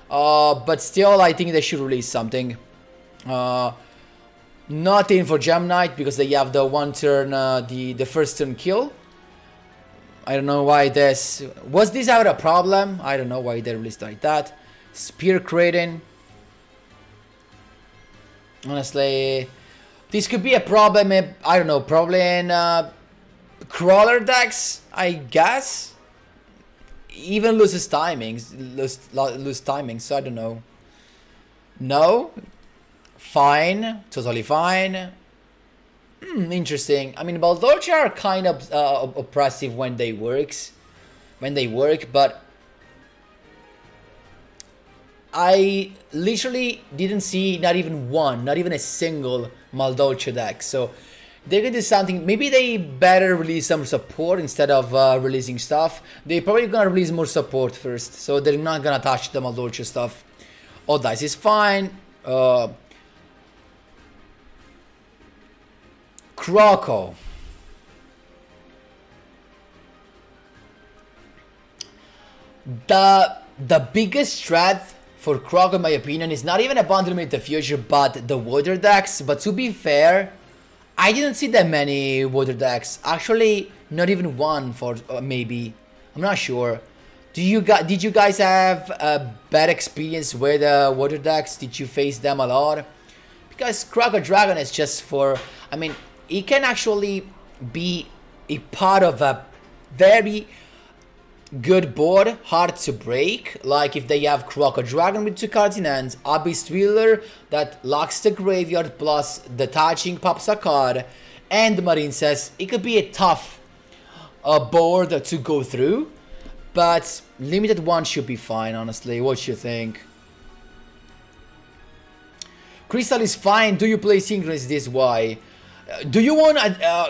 But still, I think they should release something. Nothing for Gem Knight because they have the 1 turn, the first turn kill. I don't know why this was this ever a problem. I don't know why they released like that. Spear Kraden. Honestly, this could be a problem. I don't know, probably in crawler decks, I guess. Even loses timings, lose timings. So I don't know. No. Fine, totally fine. Interesting. I mean, Baldorcha are kind of oppressive when they work, but I literally didn't see not even a single Maldolce deck. So they could do something. Maybe they better release some support instead of releasing stuff. They're probably gonna release more support first, so they're not gonna touch the Maldolce stuff. All dice is fine. Croco. The biggest threat for Croco, in my opinion, is not even a bundle in the future, but the water decks. But to be fair, I didn't see that many water decks. Actually, not even one for maybe. I'm not sure. Did you guys have a bad experience with water decks? Did you face them a lot? Because Croco Dragon is just for. I mean, it can actually be a part of a very good board, hard to break. Like if they have Croco Dragon with 2 cards in hand, Abyss Thriller that locks the graveyard plus the touching pops a card, and Marine says it could be a tough board to go through. But limited 1 should be fine, honestly. What you think? Crystal is fine. Do you play Synchronous this way? Do you want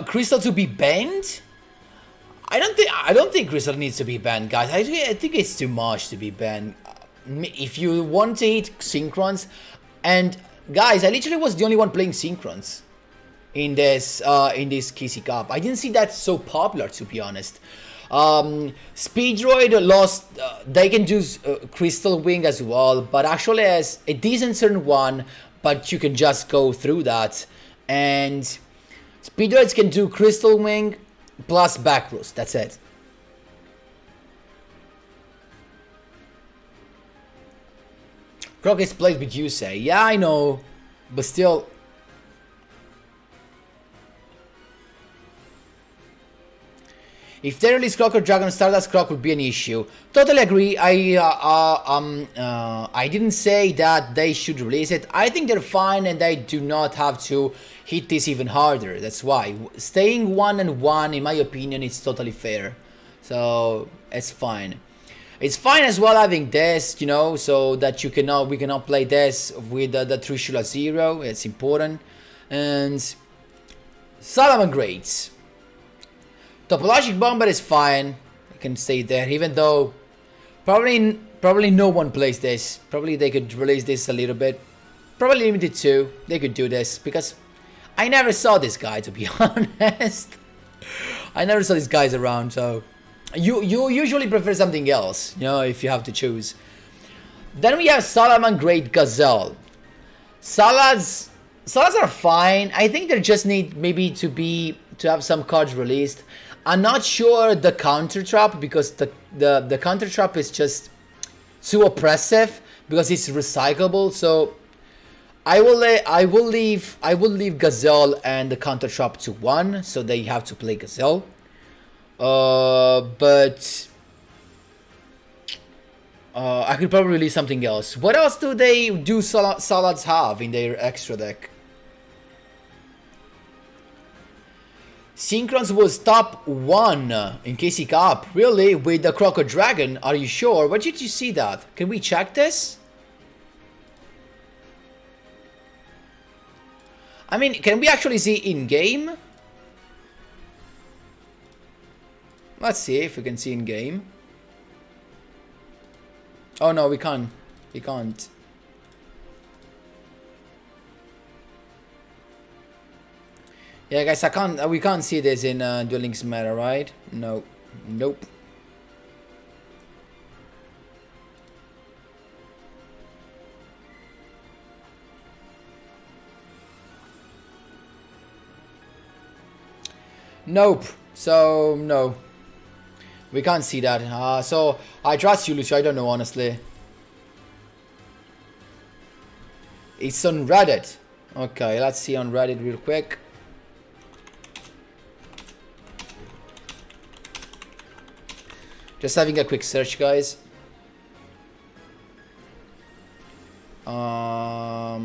Crystal to be banned? I don't think Crystal needs to be banned, guys. I think it's too much to be banned. If you want to hit Synchrons, and guys, I literally was the only one playing Synchrons in this KC Cup. I didn't see that so popular, to be honest. Speedroid lost. They can do Crystal Wing as well, but actually has a decent turn 1. But you can just go through that, and Speedroids can do Crystal Wing plus Backroost. That's it. Croc is played with you, say. Yeah, I know, but still. If they release Croc or Dragon Stardust, Croc would be an issue. Totally agree. I didn't say that they should release it. I think they're fine and they do not have to hit this even harder. That's why. Staying 1-1, in my opinion, is totally fair. So, it's fine. It's fine as well having this, you know, so that we cannot play this with the Trishula 0. It's important. And Salamangreats. Topologic Bomber is fine. I can stay there, even though probably no one plays this. Probably they could release this a little bit. Probably limited 2. They could do this because I never saw this guy, to be honest. I never saw these guys around, so you usually prefer something else, you know, if you have to choose. Then we have Salamangreat Gazelle. Salads are fine. I think they just need maybe to have some cards released. I'm not sure the counter trap, because the counter trap is just too oppressive because it's recyclable. So I will leave Gazelle and the counter trap to 1, so they have to play Gazelle. But I could probably release something else. What else do Salads have in their extra deck? Synchrons was top 1 in KC Cup. Really? With the Crocodile Dragon? Are you sure? Where did you see that? Can we check this? I mean, can we actually see in-game? Let's see if we can see in-game. Oh no, we can't. We can't. Yeah, guys, we can't see this in Duel Links Meta, right? No. Nope. Nope. So, no. We can't see that. So, I trust you, Lucio. I don't know, honestly. It's on Reddit. Okay, let's see on Reddit real quick. Just having a quick search, guys. Are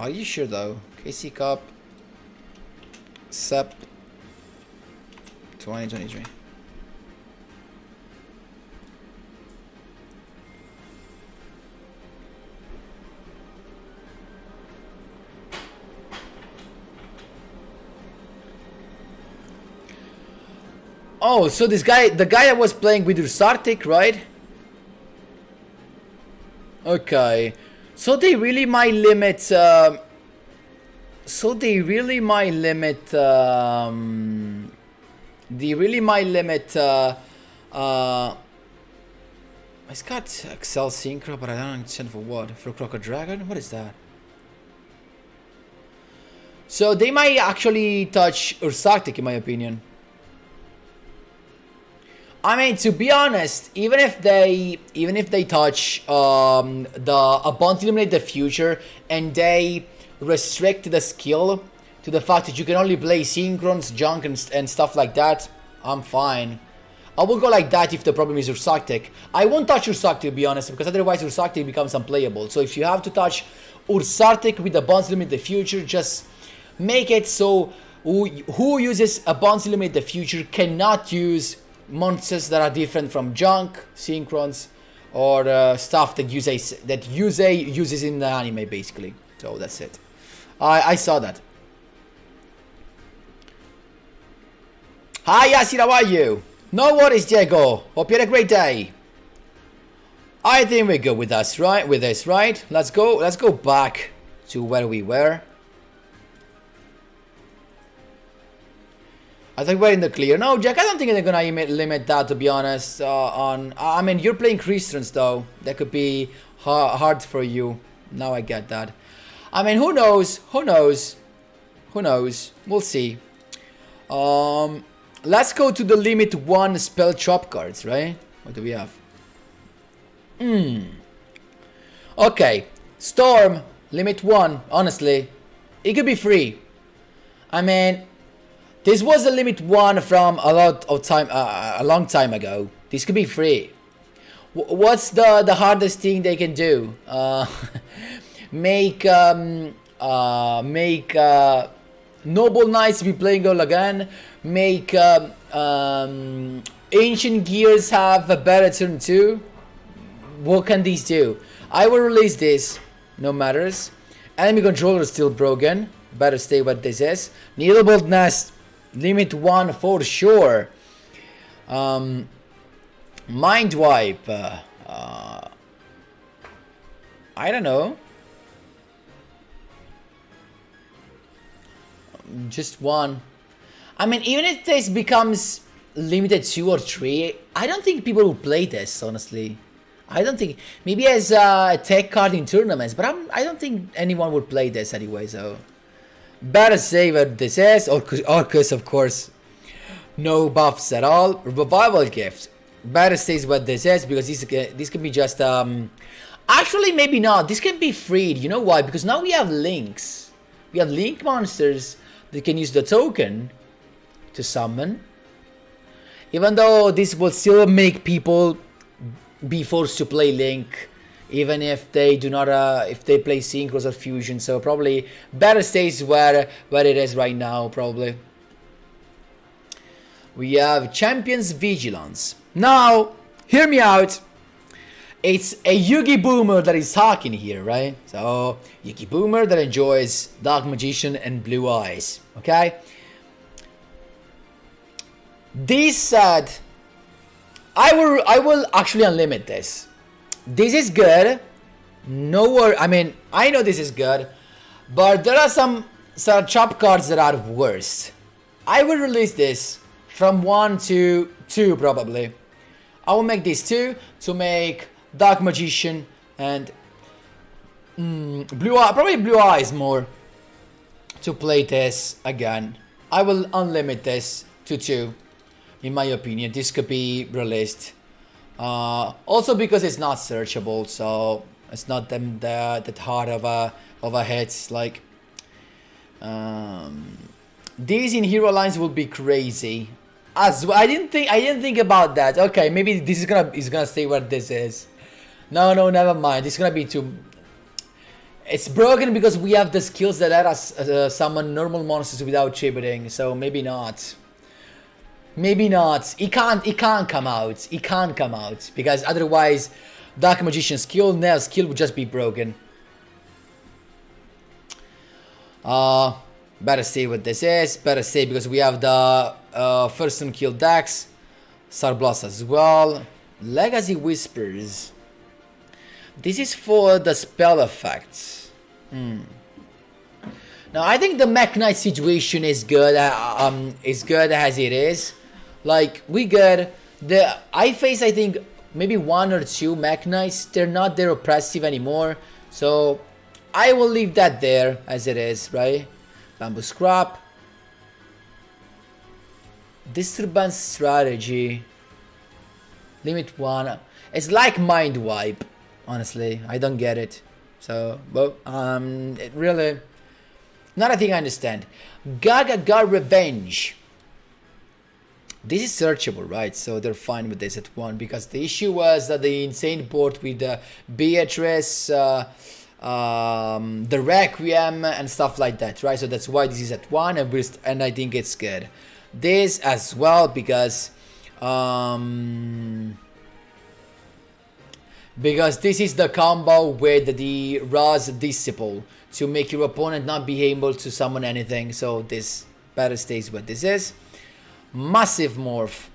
you sure, though? KC Cup. SEP 2023. Oh, so this guy, the guy I was playing with Ursartic, right? Okay. So they really might limit, it's got Excel Synchro, but I don't understand for what? For Crocodile Dragon? What is that? So they might actually touch Ursartic, in my opinion. I mean, to be honest, even if they touch the Bounty Eliminate the Future and they restrict the skill to the fact that you can only play Synchrons, Junk, and stuff like that, I'm fine. I will go like that if the problem is Ursartic. I won't touch Ursartic, to be honest, because otherwise Ursartic becomes unplayable. So if you have to touch Ursartic with the Bounty Eliminate the Future, just make it so who uses a Bounty Eliminate the Future cannot use monsters that are different from Junk, Synchrons, or stuff that Yusei uses in the anime, basically. So that's it. I saw that. Hi Yasir, how are you? No worries, Diego. Hope you had a great day. I think we're good with us, right? With this, right? Let's go back to where we were. I think we're in the clear. No, Jack, I don't think they're gonna limit that, to be honest. I mean, you're playing Christians, though. That could be hard for you. Now I get that. I mean, who knows? Who knows? Who knows? We'll see. Let's go to the limit 1 spell trap cards, right? What do we have? Okay. Storm, limit 1. Honestly, it could be free. I mean, this was a limit 1 from a long time ago. This could be free. What's the hardest thing they can do? Make Noble Knights be playing all again. Make Ancient Gears have a better turn too. What can these do? I will release this. No matters. Enemy controller is still broken. Better stay what this is. Needle Boldness, limit 1 for sure. Mind Wipe. I don't know. Just 1. I mean, even if this becomes limited 2 or 3, I don't think people will play this, honestly. I don't think, maybe as a tech card in tournaments, but I don't think anyone would play this anyway, so. Better say what this is, Orcus of course. No buffs at all. Revival Gift. Better says what this is, because this can be just, actually maybe not, this can be freed, you know why? Because now we have links. We have link monsters that can use the token to summon. Even though this will still make people be forced to play Link, even if they do not, if they play Synchros or Fusion. So probably better stays where it is right now, probably. We have Champion's Vigilance. Now, hear me out. It's a Yugi Boomer that is talking here, right? So, Yugi Boomer that enjoys Dark Magician and Blue Eyes, okay? This said, I will actually unlimit this. This is good. No worry. I mean, I know this is good, but there are some chop cards that are worse. I will release this from 1 to 2 probably. I will make this 2 to make Dark Magician and Blue Eye, probably Blue Eyes more, to play this again. I will unlimit this to 2. In my opinion, this could be released. Also because it's not searchable, so it's not that hard of a hit. Like these in hero lines will be crazy. As I didn't think about that. Okay, maybe this is gonna stay where this is. No, never mind. It's gonna be too. It's broken because we have the skills that let us summon normal monsters without tributing. So maybe not. Maybe not. It can't come out. It can't come out because otherwise, Dark Magician skill, Nail skill would just be broken. Better say what this is. Better say because we have the first and kill Dax, Sarblast as well. Legacy Whispers. This is for the spell effects. Now I think the Mech Knight situation is good. Is good as it is. Like we good. I face I think maybe 1 or 2 Mech Knights. They're not that oppressive anymore. So I will leave that there as it is, right? Bamboo Scrap. Disturbance Strategy. Limit 1. It's like Mind Wipe. Honestly, I don't get it. So, but it really not a thing I understand. Gaga Revenge. This is searchable, right? So they're fine with this at 1 because the issue was that the insane port with Beatrice, the Requiem and stuff like that, right? So that's why this is at 1 and I think it's good. This as well because this is the combo with the Raz Disciple to make your opponent not be able to summon anything. So this better stays what this is. Massive Morph.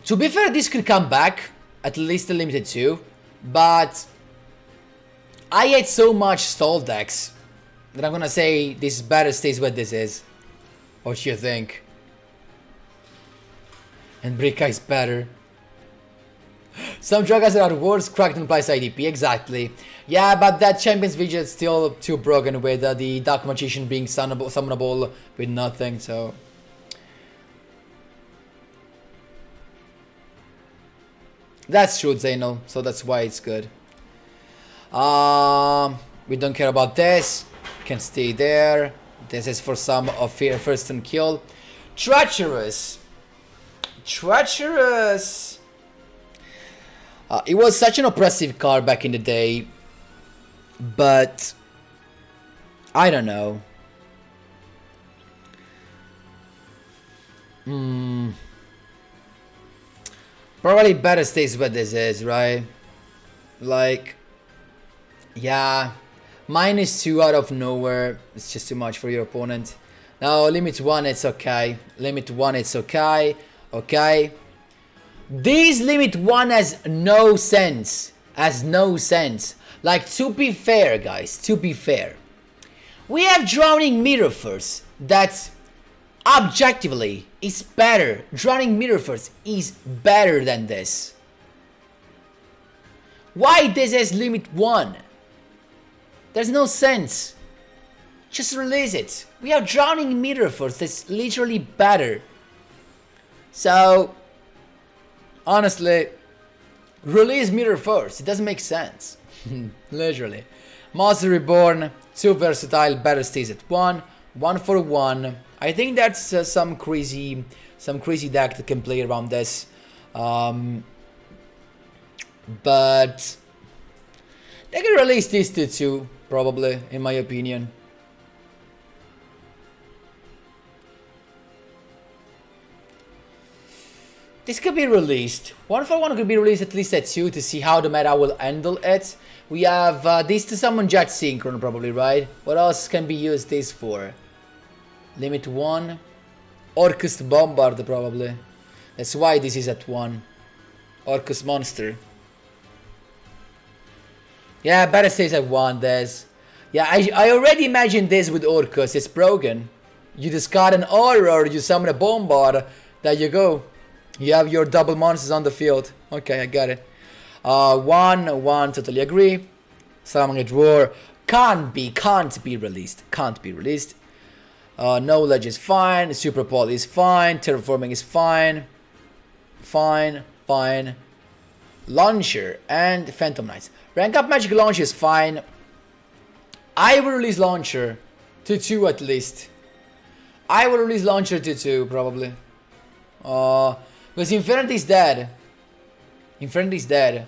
To be fair, this could come back, at least a limited 2, but I hate so much stall decks that I'm gonna say this better stays what this is. What do you think? And Bricka is better. Some dragons are worse, Kraken implies IDP, exactly. Yeah, but that Champion's Vigil is still too broken with the Dark Magician being summonable with nothing, so... That's true, Zainal, so that's why it's good. We don't care about this. Can stay there. This is for some of fear first and kill. Treacherous. Treacherous. It was such an oppressive card back in the day, but I don't know. Probably better stays what this is, right? Like, yeah, -2 out of nowhere. It's just too much for your opponent. Now, limit 1, it's okay. Limit 1, it's okay. Okay. This limit 1 has no sense. Has no sense. Like, to be fair, guys, to be fair. We have Drowning Mirror Force that objectively is better. Drowning Mirror Force is better than this. Why this has limit 1? There's no sense. Just release it. We have Drowning Mirror Force that's literally better. So, honestly, release Mirror Force. It doesn't make sense. Literally. Monster Reborn, too versatile, better stays at 1. 1 for 1. I think that's some crazy deck that can play around this. But they can release these two, probably, in my opinion. This could be released. 1 for 1 could be released at least at 2 to see how the meta will handle it. We have this to summon Jet Synchron, probably, right? What else can be used this for? Limit 1. Orchestral Bombard, probably. That's why this is at 1. Orcus Monster. Yeah, better stays at 1, Des. Yeah, I already imagined this with Orcus. It's broken. You discard an Auror, you summon a Bombard. There you go. You have your double monsters on the field. Okay, I got it. 1, totally agree. Summoning Drawer can't be released. Can't be released. Knowledge is fine. Super Pole is fine. Terraforming is fine. Fine. Launcher and Phantom Knights. Rank up Magic Launcher is fine. I will release Launcher to 2 at least. I will release Launcher to 2 probably. Because Infinity is dead. Infinity is dead.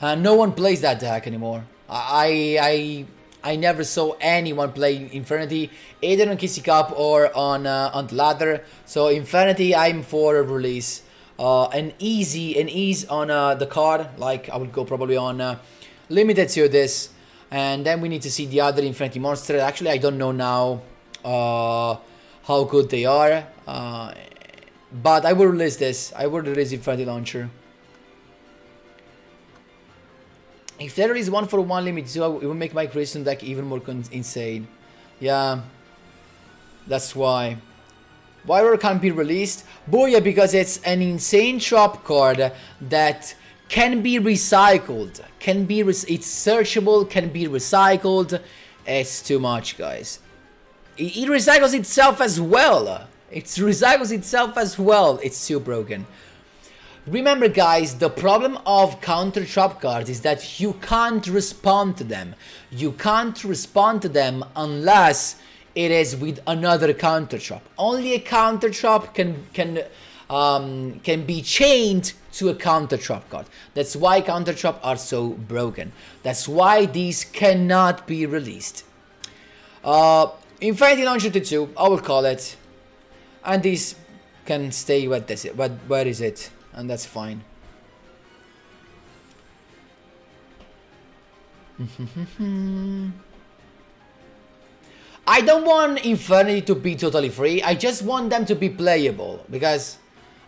No one plays that deck anymore. I never saw anyone play Infinity either on Kissy Cup or on the ladder. So Infinity, I'm for a release. An ease on the card. Like I would go probably on limited to this, and then we need to see the other Infinity monster. Actually, I don't know now how good they are. But I will release this. I will release Infinity Launcher. If there is 1 for 1 limit 2, it will make my creation deck even more insane. Yeah, that's why. Warrior can't be released. Booyah, because it's an insane drop card that can be recycled. It's searchable, can be recycled. It's too much, guys. It recycles itself as well. It's too broken. Remember, guys, the problem of counter trap cards is that you can't respond to them. You can't respond to them unless it is with another counter trap. Only a counter trap can be chained to a counter trap card. That's why counter trap are so broken. That's why these cannot be released. Infinity Launcher to 2, I will call it. And these can stay where is it? And that's fine. I don't want Infinity to be totally free. I just want them to be playable. Because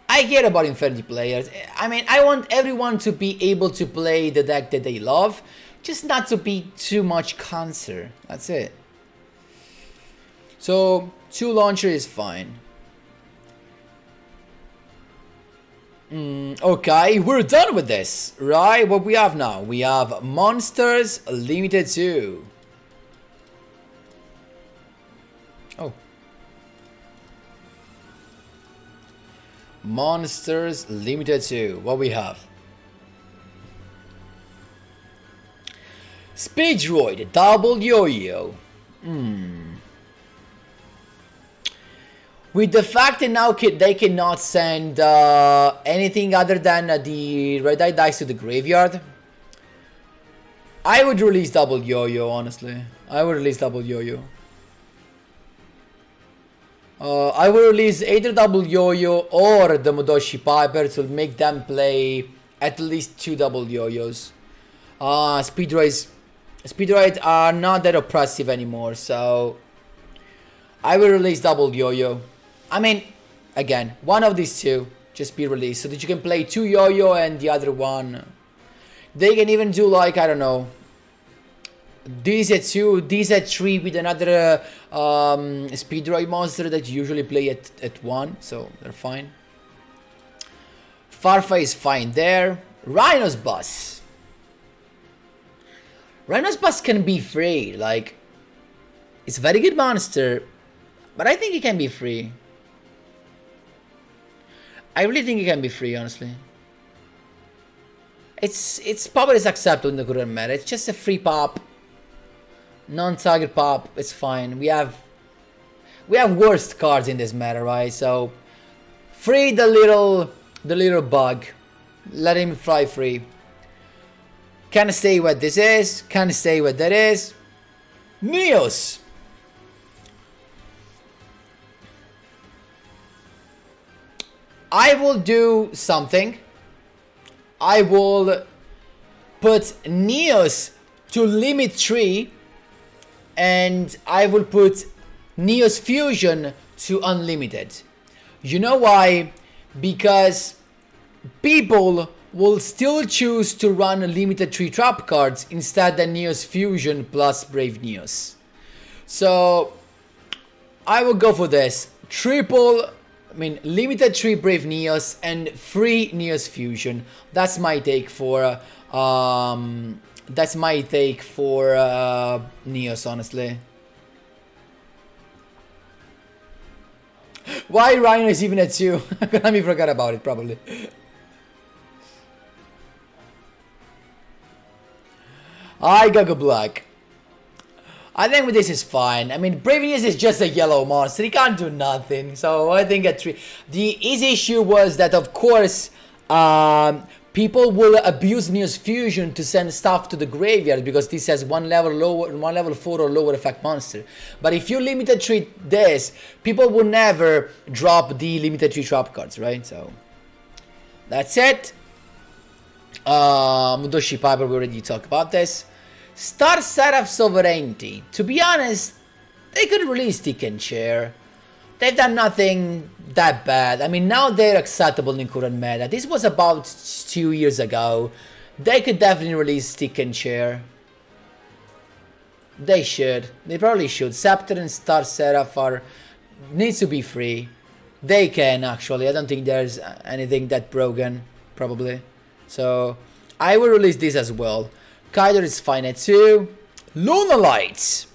I care about Infinity players. I mean, I want everyone to be able to play the deck that they love. Just not to be too much cancer. That's it. So, 2 launcher is fine. Okay, we're done with this, right? What we have now? We have Monsters Limited 2. Oh. Monsters Limited 2. What we have? Speed Droid, Double Yo-Yo. With the fact that now they cannot send anything other than the red eye dice to the graveyard, I would release Double Yo-Yo, honestly. I would release Double Yo-Yo. I will release either Double Yo-Yo or the Mudoshi Piper to make them play at least 2 Double Yo-Yos. Speedroids are not that oppressive anymore, so I will release double yo-yo. I mean, again, one of these two just be released so that you can play 2 yo-yo and the other one. They can even do like, I don't know, these at 2, these at 3 with another Speedroid monster that you usually play at 1, so they're fine. Farfa is fine there. Rhino's Bus. Rhino's Bus can be free, like, it's a very good monster, but I think it can be free. I really think it can be free, honestly. It's probably acceptable in the current meta. It's just a free pop, non-target pop. It's fine. We have worst cards in this meta, right? So free the little bug. Let him fly free. Can't say what this is. Can't say what that is. Neos. I will do something. I will put Neos to limit 3, and I will put Neos Fusion to unlimited. You know why? Because people will still choose to run limited 3 trap cards instead than Neos Fusion plus Brave Neos. So I will go for this. Limited 3 Brave Neos and free Neos Fusion. That's my take for Neos, honestly. Why Rhino is even at 2? Konami forgot about it, probably. I Gaga Black. I think this is fine. I mean, Brave Neos is just a yellow monster. He can't do nothing. So I think at 3. His issue was that, of course, people will abuse Neos Fusion to send stuff to the graveyard because this has one level 4 or lower effect monster. But if you limited 3 this, people will never drop the limited 3 trap cards, right? So that's it. Mudoshi Piper, we already talked about this. Star Seraph Sovereignty. To be honest, they could release Stick and Chair. They've done nothing that bad. I mean, now they're acceptable in current meta. This was about 2 years ago. They could definitely release Stick and Chair. They should. They probably should. Scepter and Star Seraph needs to be free. They can, actually. I don't think there's anything that broken, probably. So I will release this as well. Kaido is fine at 2. Lunalights.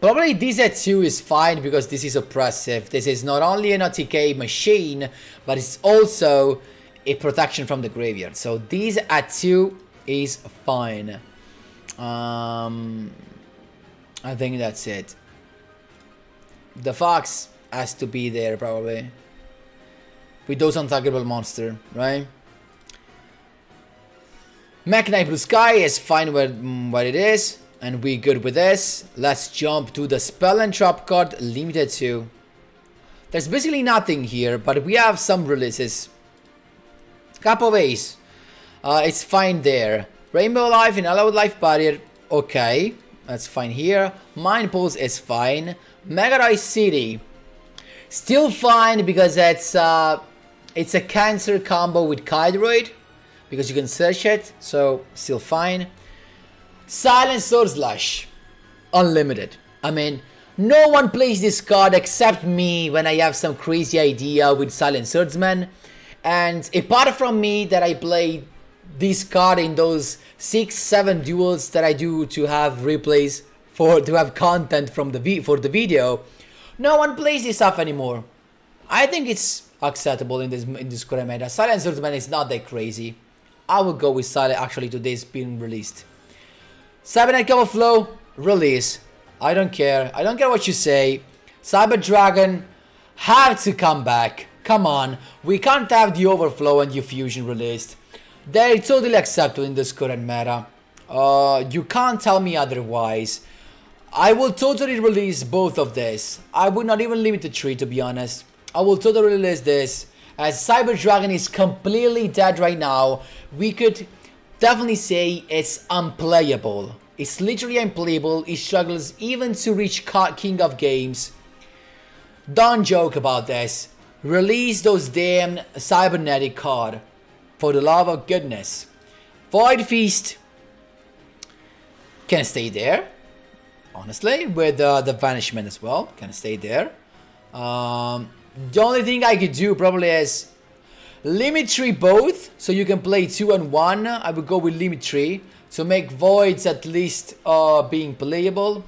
Probably this at 2 is fine because this is oppressive. This is not only an OTK machine, but it's also a protection from the graveyard. So this at 2 is fine. I think that's it. The Fox has to be there probably. With those untargetable monster, right? Mech Knight Blue Sky is fine where it is, and we're good with this. Let's jump to the Spell and Trap card, limited 2. There's basically nothing here, but we have some releases. Cup of Ace, it's fine there. Rainbow Life and Allowed Life Barrier, okay, that's fine here. Mind Pulse is fine. Mega Rise City, still fine because it's a cancer combo with Kydroid, because you can search it, so still fine. Silent Sword Slash, unlimited. I mean, no one plays this card except me when I have some crazy idea with Silent Swordsman. And apart from me that I play this card in those 6-7 duels that I do to have replays to have content from for the video, no one plays this stuff anymore. I think it's acceptable in this current meta. Silent Swordsman is not that crazy. I will go with Silent actually to this being released. Cybernet Cover Flow, release. I don't care. I don't care what you say. Cyber Dragon have to come back. Come on. We can't have the Overflow and the Fusion released. They're totally acceptable in this current meta. You can't tell me otherwise. I will totally release both of this. I would not even limit to 3, to be honest. I will totally release this As Cyber Dragon is completely dead right now, we could definitely say it's unplayable. It's literally unplayable. It struggles even to reach King of Games. Don't joke about this. Release those damn cybernetic card. For the love of goodness. Void Feast can stay there. Honestly, with the Vanishment as well. Can stay there. The only thing I could do probably is Limit 3 both. So you can play 2 and 1. I would go with Limit 3. To make Voids at least being playable.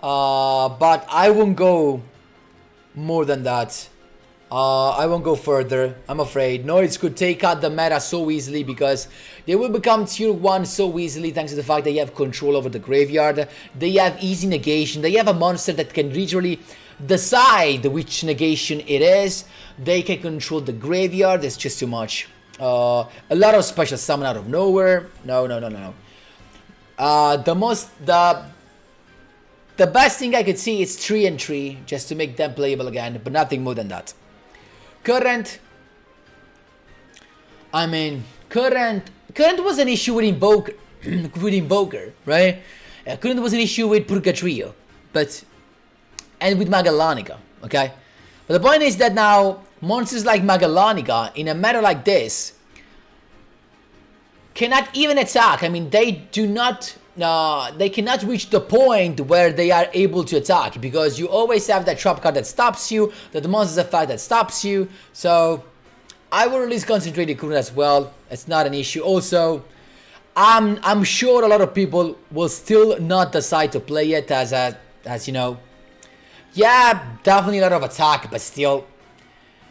But I won't go more than that. I won't go further, I'm afraid. Noids could take out the meta so easily because they will become tier 1 so easily thanks to the fact that you have control over the graveyard. They have easy negation. They have a monster that can literally decide which negation it is. They can control the graveyard. It's just too much. A lot of special summon out of nowhere. No. The best thing I could see is 3 and 3 just to make them playable again, but nothing more than that. Current was an issue with Invoker, right? Current was an issue with Purgatrio, and with Magallanica, okay? But the point is that now, monsters like Magallanica, in a meta like this, cannot even attack. I mean, they cannot reach the point where they are able to attack because you always have that trap card that stops you, that the monster's effect that stops you. So I will release Concentrated Current as well. It's not an issue. Also, I'm sure a lot of people will still not decide to play it as you know. Yeah, definitely a lot of attack, but still,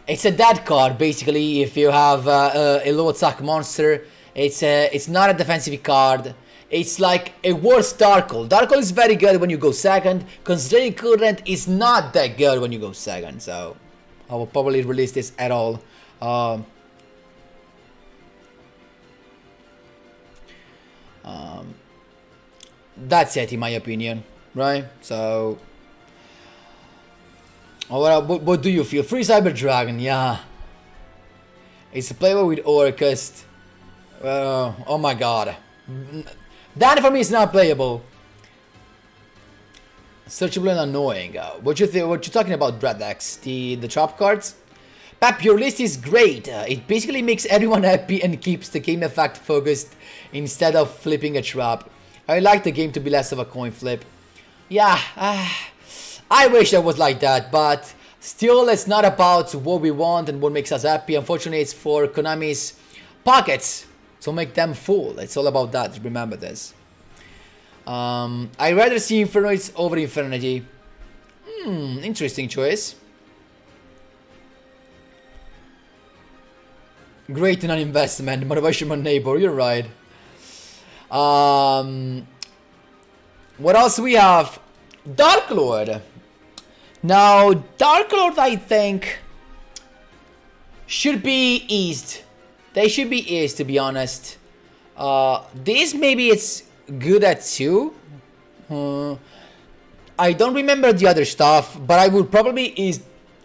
it's a dead card basically. If you have a low attack monster, it's not a defensive card. It's like a worse Darkle. Darkle is very good when you go second. Concentrated Current is not that good when you go second. So I will probably release this at all. That's it in my opinion, right? So what do you feel? Free Cyber Dragon, yeah. It's playable with Orchestral. Oh my god. That for me is not playable. Searchable and annoying. What you talking about, Dreadex? The trap cards? Pep, your list is great. It basically makes everyone happy and keeps the game effect focused instead of flipping a trap. I like the game to be less of a coin flip. Yeah, I wish it was like that, but still it's not about what we want and what makes us happy. Unfortunately, it's for Konami's pockets. So make them full. It's all about that. Remember this. I'd rather see Infernoids over Infernity. Interesting choice. Great non-investment. Motivation on neighbor. You're right. What else we have? Dark Lord. Now, Dark Lord, I think, should be eased. They should be eased, to be honest. This maybe it's good at 2. I don't remember the other stuff, but I would probably ease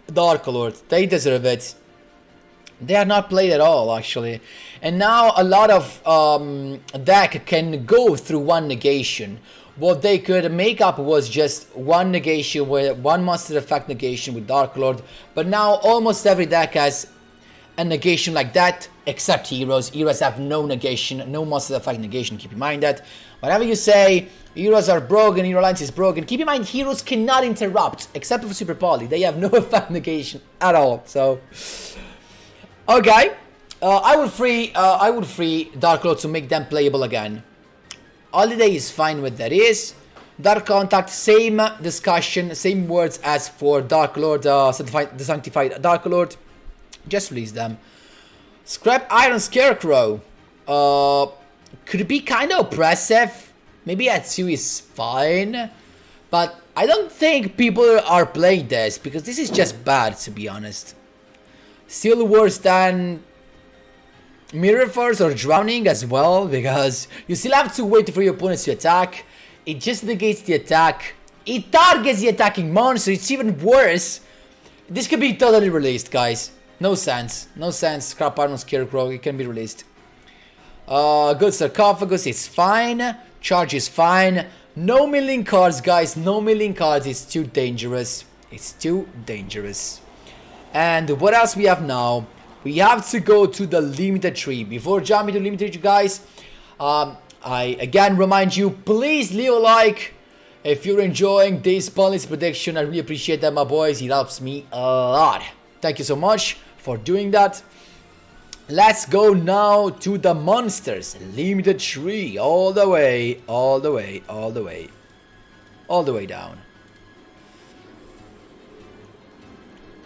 Dark Lord. They deserve it. They are not played at all, actually. And now a lot of deck can go through one negation. What they could make up was just one negation, with one monster effect negation with Dark Lord. But now almost every deck has a negation like that, except Heroes. Heroes have no negation, no monster effect negation. Keep in mind that. Whenever you say Heroes are broken, Hero Alliance is broken, keep in mind Heroes cannot interrupt, except for Super Poly. They have no effect negation at all. So, okay, I would free Dark Lord to make them playable again. Holiday is fine with that. Dark Contact, same discussion, same words as for Dark Lord, the Sanctified Dark Lord. Just release them. Scrap Iron Scarecrow. Could be kind of oppressive. Maybe at 2 is fine. But I don't think people are playing this because this is just bad, to be honest. Still worse than Mirror Force or Drowning as well, because you still have to wait for your opponents to attack. It just negates the attack. It targets the attacking monster. It's even worse. This could be totally released, guys. No sense. No sense. Scrap Iron Scarecrow. It can be released. Good Sarcophagus. It's fine. Charge is fine. No milling cards, guys. No milling cards. It's too dangerous. It's too dangerous. And what else we have now? We have to go to the limited tree. Before jumping to limited tree, guys, I again remind you, please leave a like if you're enjoying this Banlist prediction. I really appreciate that, my boys. It helps me a lot. Thank you so much for doing that. Let's go now to the monsters. Limited tree all the way, all the way, all the way, all the way down.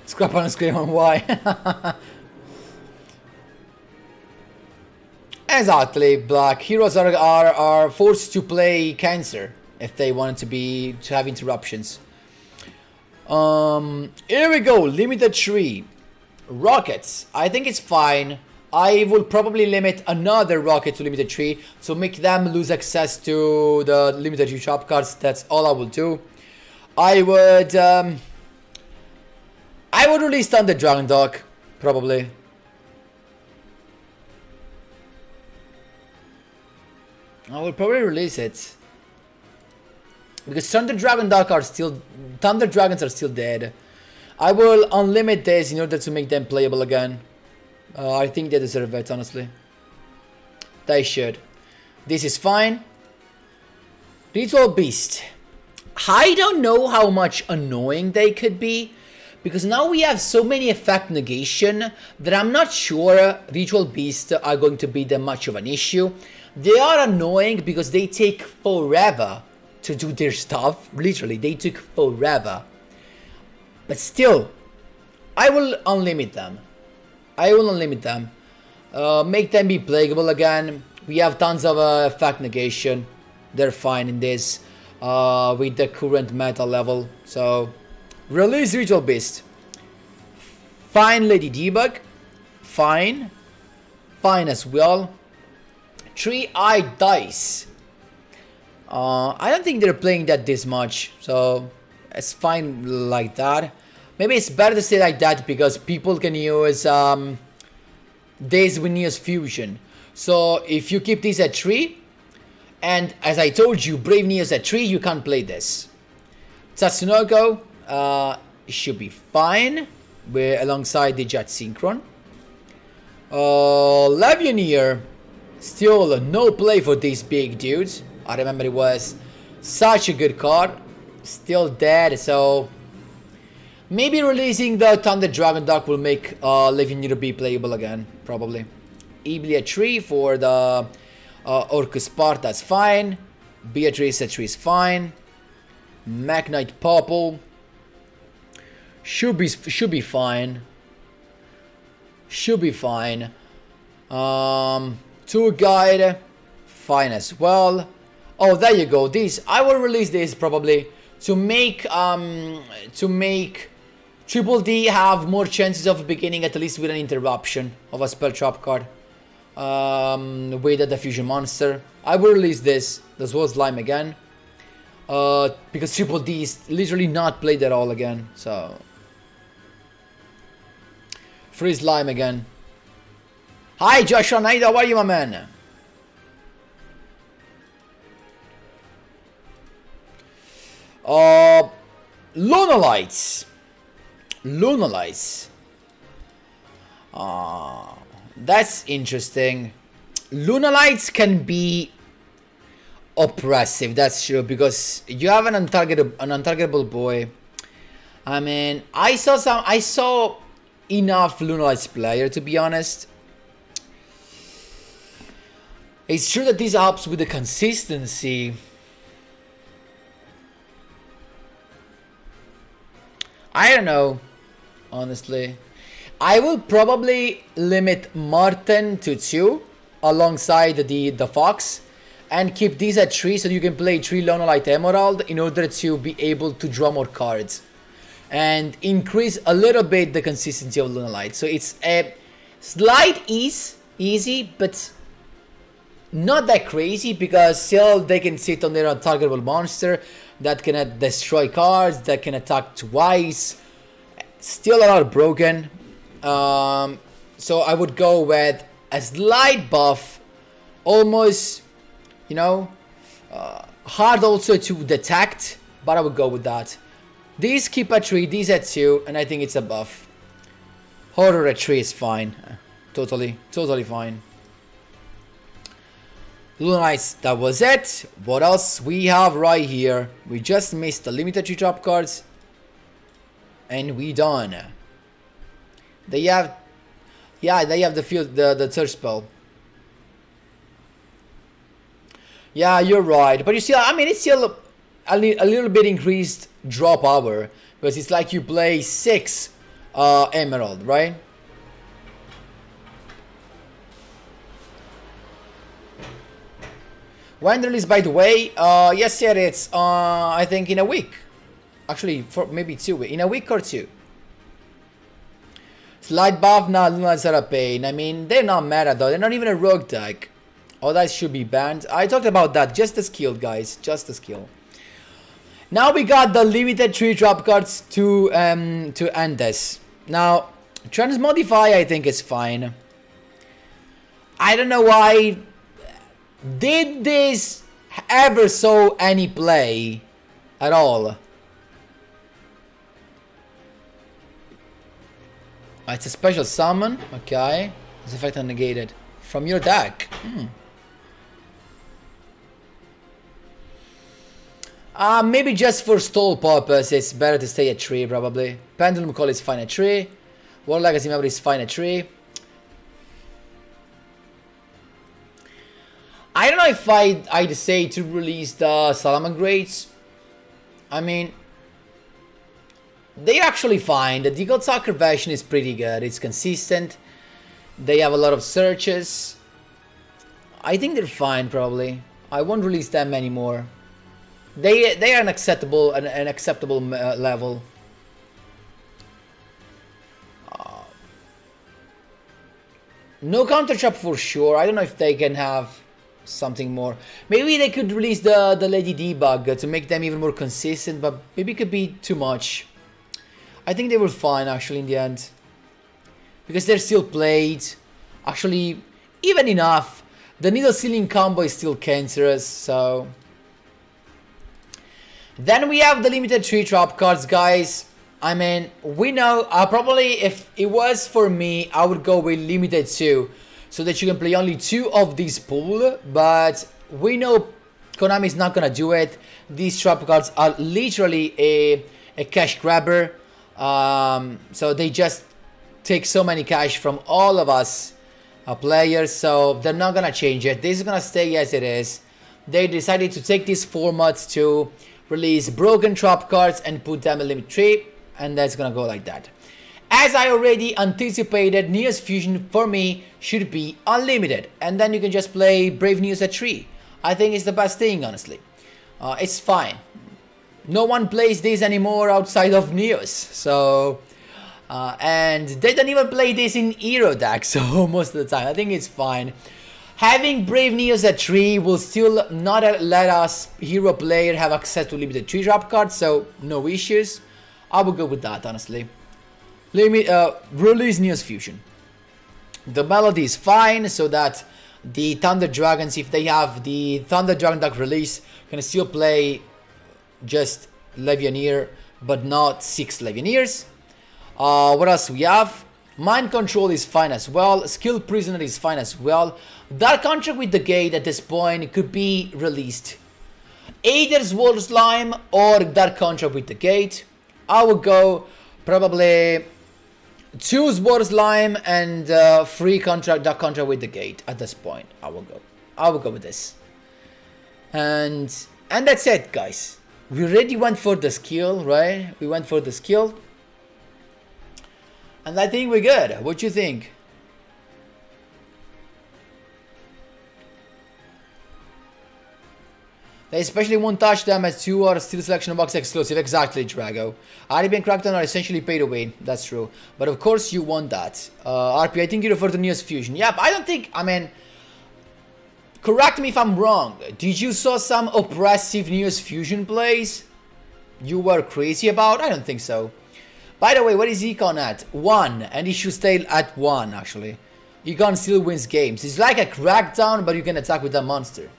Scrap on scream on why. Exactly, Black. Heroes are forced to play Cancer if they want to have interruptions. Here we go. Limited tree. Rockets. I think it's fine. I will probably limit another rocket to limited tree to make them lose access to the limited tree shop cards. That's all I will do. I would release Thunder Dragon Dog, probably. I will probably release it because Thunder Dragons are still dead. I will unlimit this in order to make them playable again. I think they deserve it, honestly. They should. This is fine. Ritual Beast. I don't know how much annoying they could be, because now we have so many effect negation that I'm not sure Ritual Beasts are going to be that much of an issue. They are annoying because they take forever to do their stuff. Literally, they took forever. But still, I will unlimit them. I will unlimit them. Make them be playable again. We have tons of effect negation. They're fine in this with the current meta level. So, release Ritual Beast. Fine, Lady Debug. Fine. Fine as well. Three-eyed Dice. I don't think they're playing that this much, so it's fine like that. Maybe it's better to say like that because people can use Days with Neos Fusion. So if you keep this at 3, and as I told you, Brave Neos at 3, you can't play this. Tatsunoko should be fine alongside the Jet Synchron. Legionnaire. Still no play for these big dudes. I remember it was such a good card. Still dead, so maybe releasing the Thunder Dragon Duck will make Legionnaire be playable again, probably. Ibli at 3 for the Orchestral, that's fine. Beatrice at 3 is fine. Mac Knight Popple should be fine. Should be fine. Tour Guide, fine as well. Oh, there you go. This I will release this probably to make Triple D have more chances of beginning at least with an interruption of a spell trap card. With the fusion monster, I will release this. This was Slime again. Because Triple D is literally not played at all again. So free Slime again. Hi Joshua Knight, how are you, my man? Lunalites. That's interesting. Lunalites can be oppressive, that's true, because you have an untargetable boy. I mean, I saw enough Lunalites player, to be honest. It's true that this helps with the consistency. I don't know, honestly. I will probably limit Martin to 2 alongside the Fox and keep these at 3 so you can play 3 Lunalite Emerald in order to be able to draw more cards and increase a little bit the consistency of Lunalite. So it's a slight easy, but not that crazy, because still they can sit on their untargetable monster that can destroy cards, that can attack twice. Still a lot broken. So I would go with a slight buff, almost, you know, hard also to detect, but I would go with that. These keep at 3, these at 2, and I think it's a buff. Horror at 3 is fine. Totally fine. Nice, that was it. What else we have right here? We just missed the limited 3 drop cards. And we done. They have... Yeah, they have the field, the third spell. Yeah, you're right. But you see, I mean, it's still a little bit increased draw power. Because it's like you play 6 Emerald, right? When released, by the way, yes, yeah, it's I think in a week. Actually, for maybe 2 weeks. In a week or 2. Slight buff, nah, Lunas are a pain. I mean, they're not meta though. They're not even a rogue deck. All that should be banned. I talked about that. Just the skill, guys. Just the skill. Now we got the limited 3 drop cards to end this. Now, Transmodify, I think is fine. I don't know why. Did this ever saw any play at all? It's a special summon. Okay. This effect negated from your deck. Maybe just for stall purpose, it's better to stay at 3 probably. Pendulum Call is fine at 3. War Legacy Memory is fine at 3. I don't know if I'd say to release the Salamangreats. I mean, they're actually fine. The Deagle Soccer version is pretty good. It's consistent. They have a lot of searches. I think they're fine probably. I won't release them anymore. They are an acceptable level. No counter trap for sure. I don't know if they can have something more. Maybe they could release the Lady Debug to make them even more consistent, but maybe it could be too much. I think they were fine actually in the end. Because they're still played. Actually, even enough. The Needle Ceiling combo is still cancerous, so... Then we have the limited 3 drop cards, guys. I mean, we know, probably if it was for me, I would go with limited 2. So that you can play only 2 of this pool. But we know Konami is not gonna do it. These drop cards are literally a cash grabber. So they just take so many cash from all of us players. So they're not gonna change it. This is gonna stay as it is. They decided to take this format to release broken drop cards and put them in limit 3. And that's gonna go like that. As I already anticipated, Neos Fusion for me should be unlimited. And then you can just play Brave Neos at 3. I think it's the best thing, honestly. It's fine. No one plays this anymore outside of Neos. So, and they don't even play this in Hero decks, so most of the time. I think it's fine. Having Brave Neos at 3 will still not let us, Hero player, have access to limited 3 drop cards, so no issues. I will go with that, honestly. Release Neos Fusion. The melody is fine, so that the Thunder Dragons, if they have the Thunder Dragon deck release, can still play just Legionnaire, but not 6 Legionnaires. What else we have? Mind Control is fine as well. Skill Prisoner is fine as well. Dark Contract with the Gate at this point could be released. Either Sword Slime or Dark Contract with the Gate. I would go probably 2 Sword Slime and free contract, Dark Contract with the Gate at this point. I will go with this. And that's it, guys. We already went for the skill, right? We went for the skill. And I think we're good. What do you think? They especially won't touch them as 2 are still selection box exclusive. Exactly, Drago. RB and Crackdown are essentially pay to win. That's true. But of course you want that. RP, I think you refer to Neos Fusion. Yeah, but I don't think, I mean... Correct me if I'm wrong. Did you saw some oppressive Neos Fusion plays you were crazy about? I don't think so. By the way, what is Econ at? 1, and he should stay at 1 actually. Econ still wins games. It's like a crackdown, but you can attack with that monster.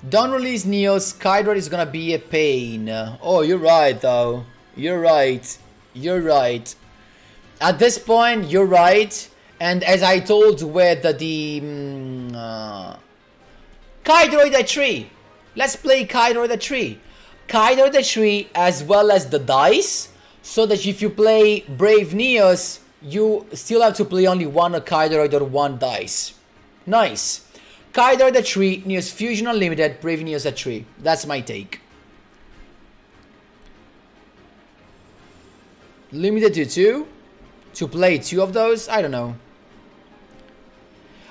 Don't release Neos. Kydra is gonna be a pain. Oh, you're right though. You're right. You're right. At this point, you're right. And as I told with the Kydra the tree. Let's play Kydra the tree. Kydra the tree as well as the dice. So that if you play Brave Neos, you still have to play only one Kydra or one dice. Nice. Kydra the tree, Neos Fusion Unlimited, Brave Neos a tree. That's my take. Limited to 2. To play 2 of those? I don't know.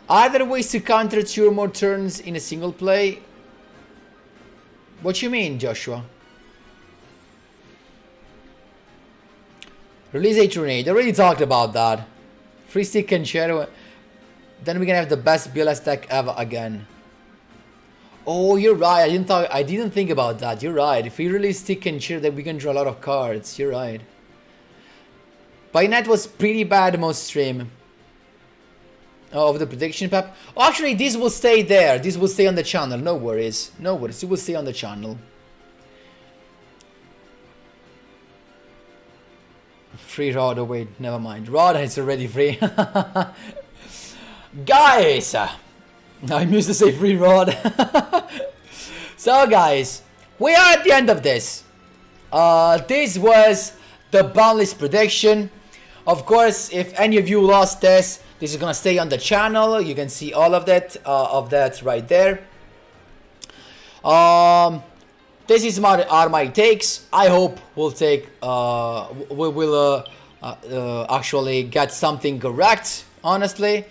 Are there ways to counter 2 or more turns in a single play? What you mean, Joshua? Release a tornado. I already talked about that. Free stick and shadow. Then we can have the best BLS deck ever again. Oh, you're right. I didn't think about that. You're right. If we release stick and shadow, then we can draw a lot of cards. You're right. Bainet was pretty bad most stream. Oh, of the prediction pep. Oh, actually, this will stay there. This will stay on the channel. No worries. No worries. It will stay on the channel. Free Rod. Oh, wait. Never mind. Rod is already free. Guys! I'm used to say free Rod. So, guys. We are at the end of this. This was the Banlist prediction. Of course, if any of you lost this is gonna stay on the channel. You can see all of that right there. This is are my takes. I hope we'll take we'll actually get something correct. Honestly,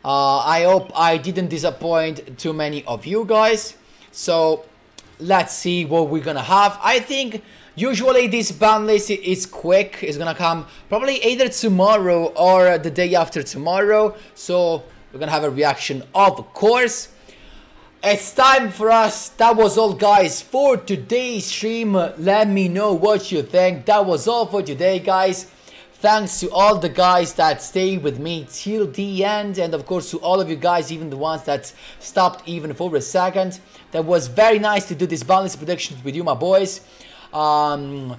I hope I didn't disappoint too many of you guys. So let's see what we're gonna have. I think usually this ban list is quick. It's gonna come probably either tomorrow or the day after tomorrow. So we're gonna have a reaction, of course. It's time for us. That was all, guys, for today's stream. Let me know what you think. That was all for today, guys. Thanks to all the guys that stayed with me till the end, and of course to all of you guys, even the ones that stopped even for a second. That was very nice to do this Banlist predictions with you, my boys. Of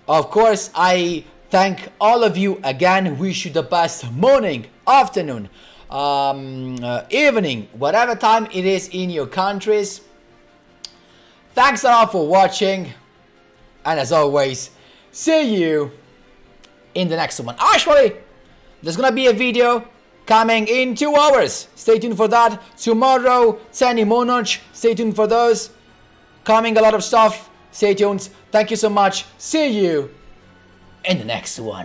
course, I thank all of you again. Wish you the best morning, afternoon, evening, whatever time it is in your countries. Thanks a lot for watching, and as always, see you in the next one. Actually, there's gonna be a video coming in 2 hours. Stay tuned for that. Tomorrow, Tenyi Monarch. Stay tuned for those. Coming a lot of stuff. Stay tuned. Thank you so much. See you in the next one.